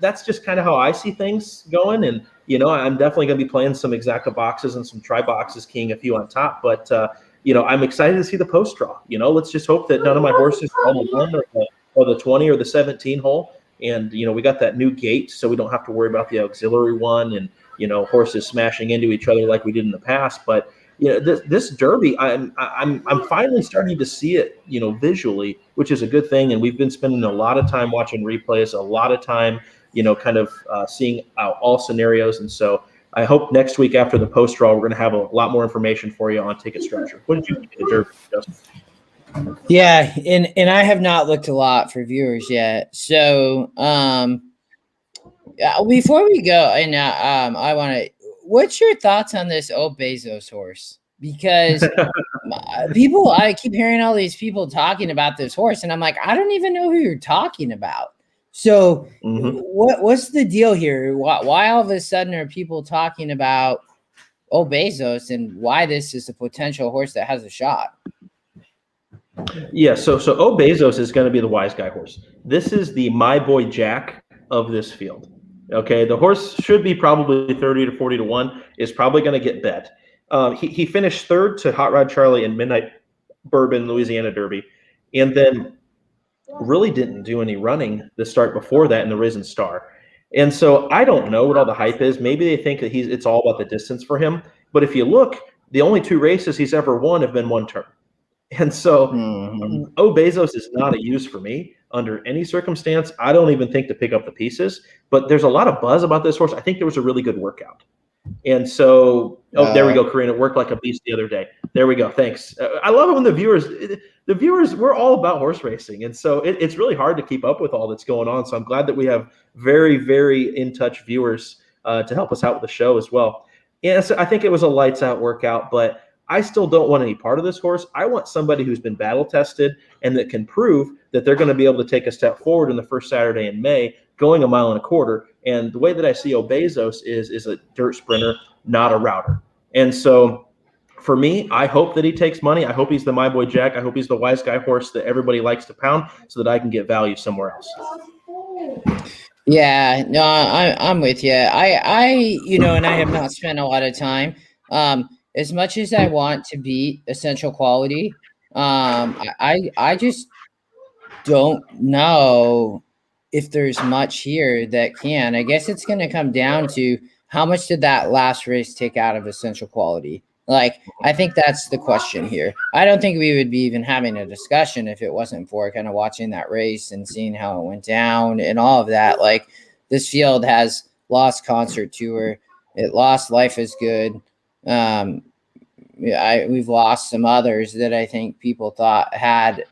that's just kind of how I see things going, and I'm definitely going to be playing some exacta boxes and some try boxes, keying a few on top. But I'm excited to see the post draw. Let's just hope that none of my horses are on the 1 or the 20 or the 17 hole. And, we got that new gate, so we don't have to worry about the auxiliary one and, horses smashing into each other like we did in the past. But, this Derby, I'm finally starting to see it, visually, which is a good thing. And we've been spending a lot of time watching replays, a lot of time, seeing all scenarios. And so I hope next week after the post draw, we're going to have a lot more information for you on ticket structure. What did you think of the Derby, Justin? Yeah, and I have not looked a lot for viewers yet. So before we go, and I want to, what's your thoughts on this old Bezos horse? Because I keep hearing all these people talking about this horse, and I'm like, I don't even know who you're talking about. So Mm-hmm. what's the deal here? Why all of a sudden are people talking about Bezos and why this is a potential horse that has a shot? Yeah, so Bezos is going to be the wise guy horse. This is the my boy Jack of this field. Okay, the horse should be probably 30 to 40 to 1, is probably going to get bet. He finished third to Hot Rod Charlie in Midnight Bourbon Louisiana Derby, and then really didn't do any running the start before that in the Risen Star. And so I don't know what all the hype is. Maybe they think that it's all about the distance for him. But if you look, the only 2 races he's ever won have been 1 turn. And so, Bezos is not a use for me under any circumstance. I don't even think to pick up the pieces, but there's a lot of buzz about this horse. I think there was a really good workout. And so, there we go, Corinne. It worked like a beast the other day. There we go. Thanks. I love it when the viewers, we're all about horse racing. And so it's really hard to keep up with all that's going on. So I'm glad that we have very, very in touch viewers to help us out with the show as well. And so I think it was a lights out workout, but I still don't want any part of this horse. I want somebody who's been battle tested and that can prove that they're going to be able to take a step forward in the first Saturday in May, going 1.25 miles. And the way that I see Bezos is a dirt sprinter, not a router. And so for me, I hope that he takes money. I hope he's the my boy Jack. I hope he's the wise guy horse that everybody likes to pound so that I can get value somewhere else. Yeah, no, I'm with you. I and I have not spent a lot of time. As much as I want to beat Essential Quality, I just don't know if there's much here that can. I guess it's going to come down to how much did that last race take out of Essential Quality? Like, I think that's the question here. I don't think we would be even having a discussion if it wasn't for kind of watching that race and seeing how it went down and all of that. Like, this field has lost Concert Tour. It lost Life is Good. We've lost some others that I think people thought had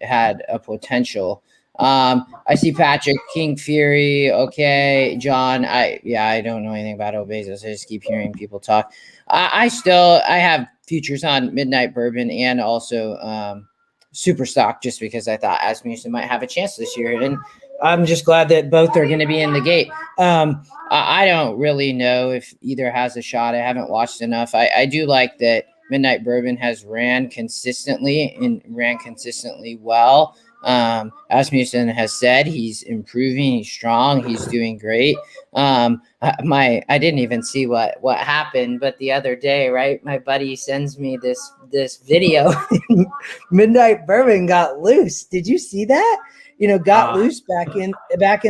a potential. I see Patrick King Fury. Okay, John. I don't know anything about Bezos. I just keep hearing people talk. I have futures on Midnight Bourbon and also Superstock just because I thought Asmussen might have a chance this year, and I'm just glad that both are going to be in the gate. I don't really know if either has a shot. I haven't watched enough. I do like that Midnight Bourbon has ran consistently well. Asmussen has said he's improving, he's strong, he's doing great. I didn't even see what happened, but the other day, right, my buddy sends me this video. Midnight Bourbon got loose. Did you see that? Got loose back in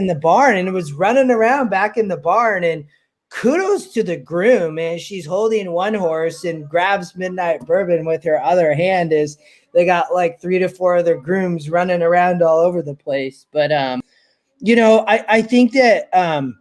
the barn, and it was running around back in the barn. And kudos to the groom, man. She's holding one horse and grabs Midnight Bourbon with her other hand as they got like 3 to 4 other grooms running around all over the place. But, I think that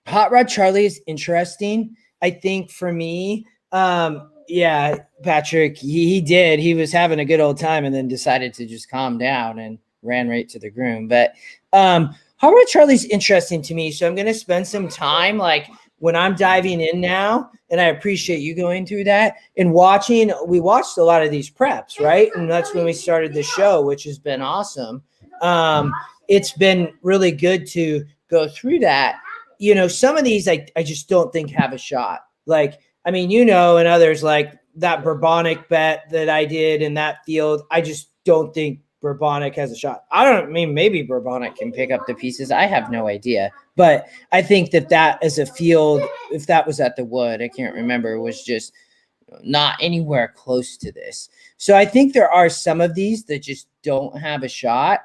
Hot Rod Charlie is interesting. I think for me, Patrick, he did. He was having a good old time and then decided to just calm down and ran right to the groom. But Hot Rod Charlie's interesting to me. So I'm going to spend some time like when I'm diving in now, and I appreciate you going through that and watching. We watched a lot of these preps, right? And that's when we started the show, which has been awesome. It's been really good to go through that. Some of these I just don't think have a shot. Like, I mean, and others like that Bourbonic bet that I did in that field. I just don't think Bourbonic has a shot. Maybe Bourbonic can pick up the pieces. I have no idea. But I think that as a field, if that was at the Wood, I can't remember, was just not anywhere close to this. So I think there are some of these that just don't have a shot.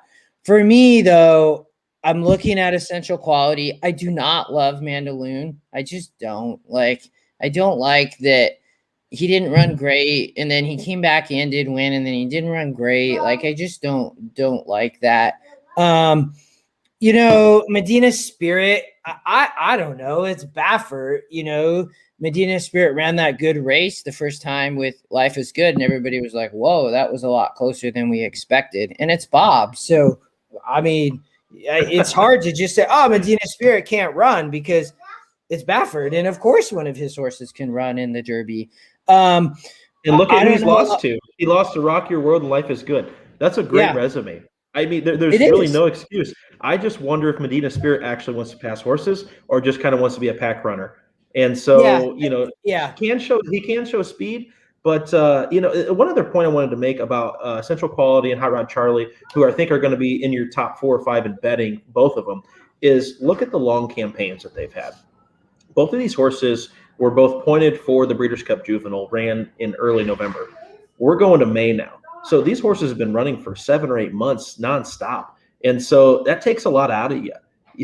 For me, though, I'm looking at Essential Quality. I do not love Mandaloon. I just don't. I don't like that he didn't run great, and then he came back and did win, and then he didn't run great. I just don't like that. Medina Spirit, I don't know. It's Baffert. Medina Spirit ran that good race the first time with Life is Good, and everybody was like, whoa, that was a lot closer than we expected. And it's Bob. So, I mean, it's hard to just say, oh, Medina Spirit can't run because it's Baffert. And, of course, one of his horses can run in the Derby. And look at who he's lost to. He lost to Rock Your World and Life is Good. That's a great resume. I mean, It there's really is. no excuse. I just wonder if Medina Spirit actually wants to pass horses or just kind of wants to be a pack runner. And Yeah. so, Yeah. he can show speed, but one other point I wanted to make about Central Quality and Hot Rod Charlie, who I think are going to be in your top 4 or 5 in betting, both of them, is look at the long campaigns that they've had. Both of these horses were both pointed for the Breeders' Cup Juvenile, ran in early November. We're going to May now. So these horses have been running for 7 or 8 months nonstop. And so that takes a lot out of you.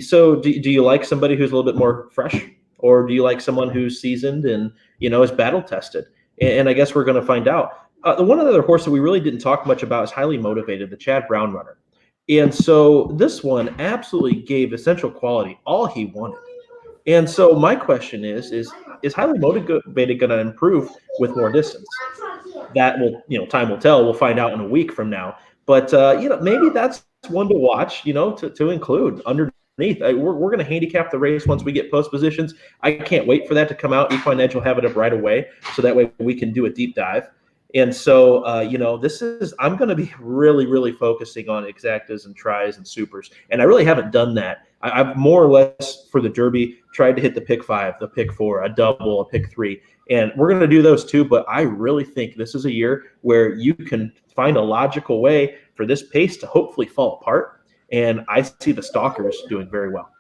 So do you like somebody who's a little bit more fresh, or do you like someone who's seasoned and, is battle tested? And I guess we're going to find out. The one other horse that we really didn't talk much about is Highly Motivated, the Chad Brown runner. And so this one absolutely gave Essential Quality all he wanted. And so my question is Highly Motivated going to improve with more distance? That will, time will tell. We'll find out in a week from now. But maybe that's one to watch, to include underneath. We're going to handicap the race once we get post positions. I can't wait for that to come out. EquinEdge will have it up right away, so that way we can do a deep dive. And so, I'm going to be really, really focusing on exactas and tries and supers. And I really haven't done that. I've more or less for the Derby tried to hit the pick 5, the pick 4, a double, a pick 3. And we're going to do those too. But I really think this is a year where you can find a logical way for this pace to hopefully fall apart. And I see the stalkers doing very well.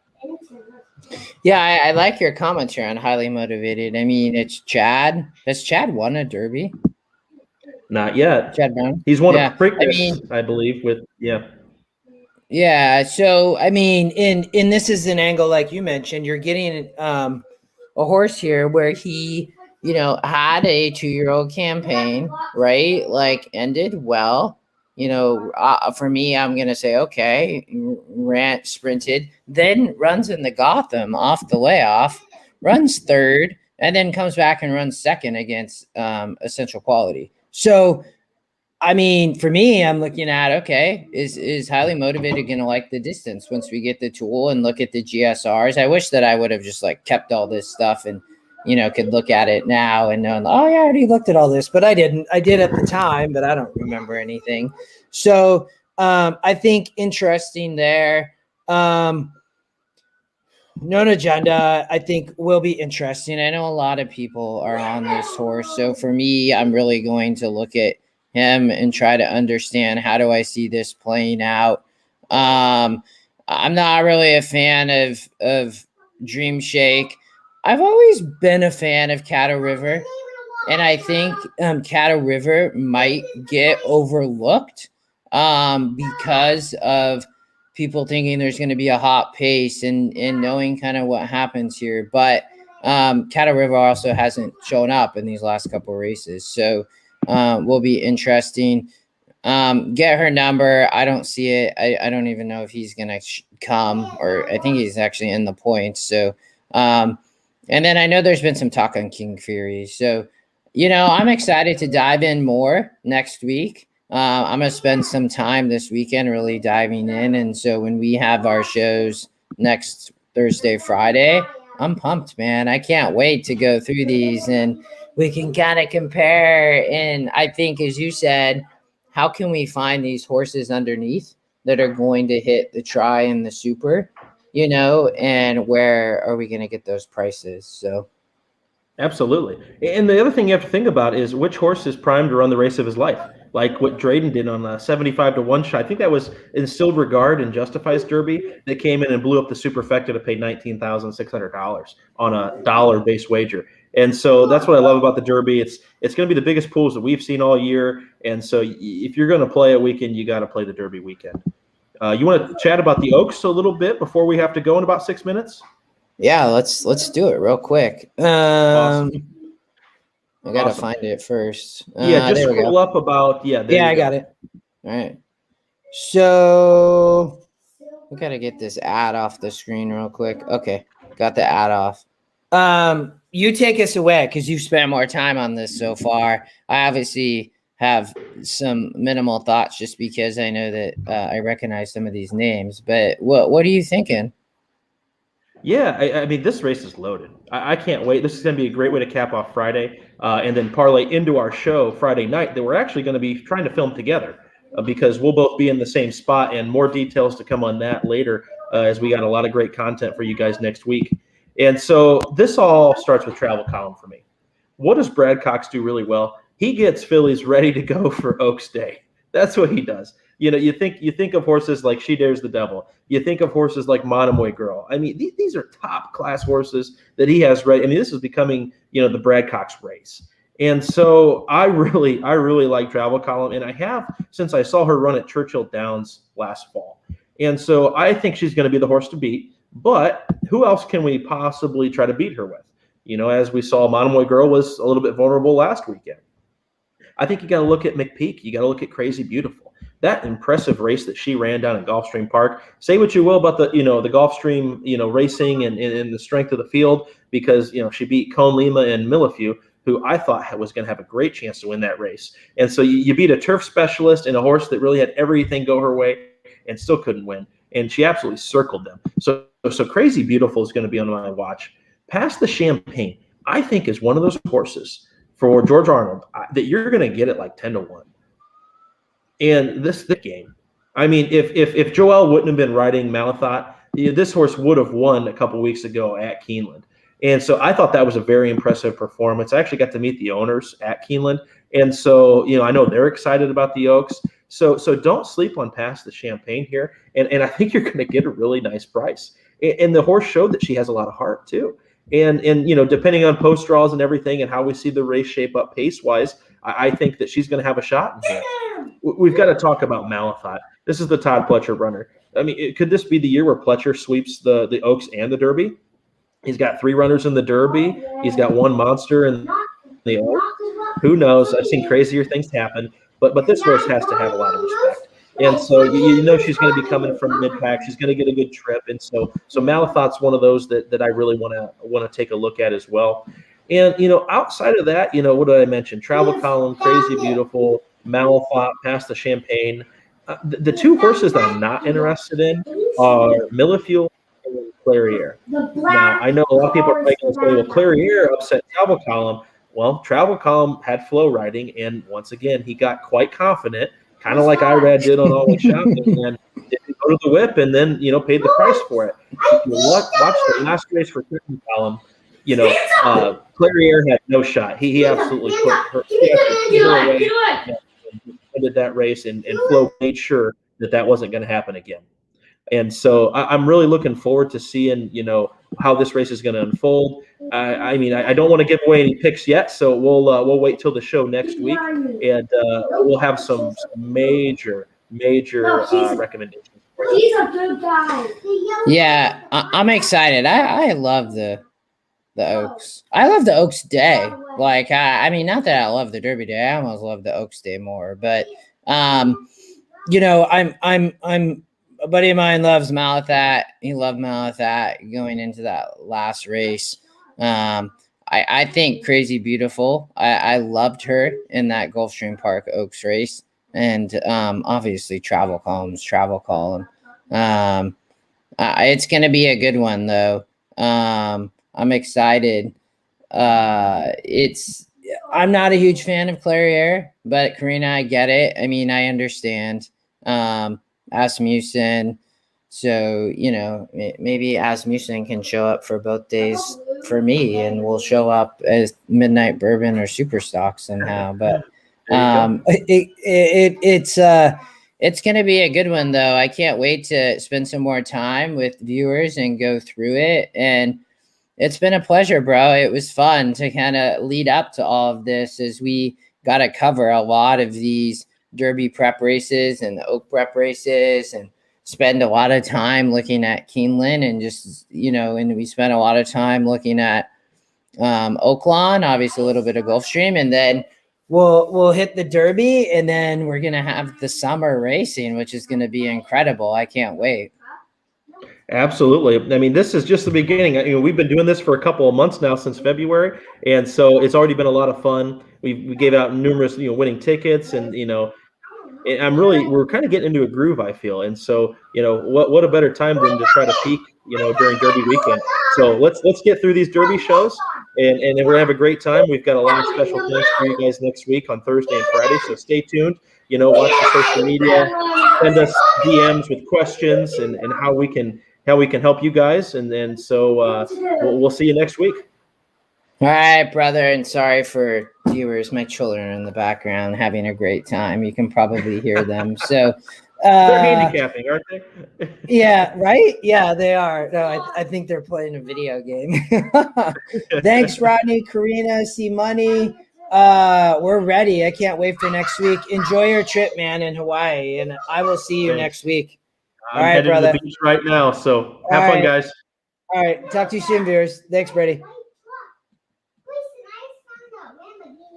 Yeah, I like your comments here on Highly Motivated. I mean, it's Chad. Has Chad won a Derby? Not yet. Chad Brown. He's won a Preakness, I believe, with Yeah. So I mean, in this is an angle like you mentioned. You're getting a horse here where he, had a 2-year-old campaign, right? Like ended well. For me, I'm gonna say okay. Sprinted, then runs in the Gotham off the layoff, runs third, and then comes back and runs second against Essential Quality. So, I mean, for me, I'm looking at, okay, is Highly Motivated going to like the distance once we get the tool and look at the GSRs? I wish that I would have just kept all this stuff and, could look at it now and know, oh yeah, I already looked at all this, but I didn't. I did at the time, but I don't remember anything. So I think interesting there. Known Agenda, I think, will be interesting. I know a lot of people are on this horse. So for me, I'm really going to look at him and try to understand how do I see this playing out. I'm not really a fan of Dream Shake. I've always been a fan of Caddo River, and I think Caddo River might get overlooked because of people thinking there's going to be a hot pace and knowing kind of what happens here. But Caddo River also hasn't shown up in these last couple of races. So will be interesting. Get her number. I don't see it. I don't even know if he's going to come, or I think he's actually in the points. So, and then I know there's been some talk on King Fury. So, I'm excited to dive in more next week. I'm going to spend some time this weekend really diving in. And so when we have our shows next Thursday, Friday, I'm pumped, man. I can't wait to go through these and we can kind of compare. And I think, as you said, how can we find these horses underneath that are going to hit the try and the super, and where are we going to get those prices? So. Absolutely. And the other thing you have to think about is which horse is primed to run the race of his life. Like what Drayden did on a 75 to 1 shot. I think that was Instilled Regard and Justifies Derby that came in and blew up the superfecta to pay $19,600 on a dollar-based wager. And so that's what I love about the Derby. It's going to be the biggest pools that we've seen all year. And so if you're going to play a weekend, you got to play the Derby weekend. You want to chat about the Oaks a little bit before we have to go in about 6 minutes? Yeah, let's do it real quick. Awesome. I gotta find it first. Just scroll up about I got it. All right. So we gotta get this ad off the screen real quick. Okay, got the ad off. You take us away because you've spent more time on this so far. I obviously have some minimal thoughts just because I know that I recognize some of these names. But what are you thinking? Yeah, I mean, this race is loaded. I can't wait. This is going to be a great way to cap off Friday and then parlay into our show Friday night that we're actually going to be trying to film together. because we'll both be in the same spot, and more details to come on that later as we got a lot of great content for you guys next week. And so this all starts with Travel Column for me. What does Brad Cox do really well? He gets fillies ready to go for Oaks Day. That's what he does. You think of horses like She Dares the Devil. You think of horses like Monomoy Girl. I mean, these are top class horses that he has ready. I mean, this is becoming, the Brad Cox race. And so I really like Travel Column, and I have since I saw her run at Churchill Downs last fall. And so I think she's going to be the horse to beat. But who else can we possibly try to beat her with? As we saw, Monomoy Girl was a little bit vulnerable last weekend. I think you got to look at McPeak. You got to look at Crazy Beautiful. That impressive race that she ran down in Gulfstream Park. Say what you will about the Gulfstream racing and the strength of the field, because she beat Cone Lima and Millefew, who I thought was going to have a great chance to win that race. And so you beat a turf specialist and a horse that really had everything go her way and still couldn't win. And she absolutely circled them. So Crazy Beautiful is going to be on my watch. Past the Champagne, I think, is one of those horses for George Arnold that you're going to get at like 10-1. And this game, I mean, if Joel wouldn't have been riding Malathot, this horse would have won a couple weeks ago at Keeneland. And so I thought that was a very impressive performance. I actually got to meet the owners at Keeneland. And so, I know they're excited about the Oaks. So don't sleep on Past the Champagne here. And I think you're going to get a really nice price. And the horse showed that she has a lot of heart too. And depending on post draws and everything and how we see the race shape up pace-wise, I think that she's going to have a shot in here. We've got to talk about Malathot. This is the Todd Pletcher runner. I mean, could this be the year where Pletcher sweeps the Oaks and the Derby? He's got 3 runners in the Derby. He's got 1 monster in the Oaks. Who knows? I've seen crazier things happen. But this horse has to have a lot of respect. And so she's going to be coming from mid-pack. She's going to get a good trip. And so Malathot's one of those that I really want to take a look at as well. And, outside of that, what did I mention? Travel Column, Crazy Beautiful, Malathot, Past the Champagne. The 2 horses that I'm not interested in are Millefew and Clairiere. Now, I know a lot of people are going to say, well, Clairiere upset Travel Column. Well, Travel Column had flow riding, and once again, he got quite confident, kind of like Irad did on All Went Shopping, and didn't go to the whip and then, paid the price for it. Watch the last race for Travel Column. Clairiere had no shot. He absolutely put her away and ended that race, and Flo made sure that wasn't going to happen again. And so I'm really looking forward to seeing, how this race is going to unfold. I mean, I don't want to give away any picks yet, so we'll wait till the show next week, and we'll have some major recommendations. He's a good guy. Yeah, I'm excited. I love the Oaks. I love the Oaks Day. Like, I mean, not that I love the Derby Day. I almost love the Oaks Day more. But, I'm a buddy of mine loves Malathot. He loved Malathot going into that last race. I think Crazy Beautiful. I loved her in that Gulfstream Park Oaks race. And obviously Travel Column. It's going to be a good one, though. I'm excited. I'm not a huge fan of Clairiere, but Karina, I get it. I mean, I understand. Asmussen. So, maybe Asmussen can show up for both days for me, and we'll show up as Midnight Bourbon or Superstock somehow. But it's going to be a good one, though. I can't wait to spend some more time with viewers and go through it. And it's been a pleasure, bro. It was fun to kind of lead up to all of this, as we got to cover a lot of these Derby prep races and the Oak prep races, and spend a lot of time looking at Keeneland, and just, and we spent a lot of time looking at Oaklawn, obviously a little bit of Gulfstream, and then we'll hit the Derby, and then we're going to have the summer racing, which is going to be incredible. I can't wait. Absolutely. I mean, this is just the beginning. We've been doing this for a couple of months now, since February, and so it's already been a lot of fun. We gave out numerous, winning tickets, and we're kind of getting into a groove, I feel. And so, what a better time than to try to peak, during Derby weekend. So let's get through these Derby shows, and we're gonna have a great time. We've got a lot of special things for you guys next week on Thursday and Friday, so stay tuned. watch the social media, send us DMs with questions and how we can help you guys. And so we'll see you next week. All right, brother, and sorry for viewers. My children are in the background having a great time. You can probably hear them. So they're handicapping, aren't they? Yeah, right? Yeah, they are. No, I think they're playing a video game. Thanks, Rodney, Karina, C Money. We're ready. I can't wait for next week. Enjoy your trip, man, in Hawaii, and I will see you next week. I'm headed to the beach right now, so have fun, guys. All right, talk to you soon, viewers. Thanks, Brady.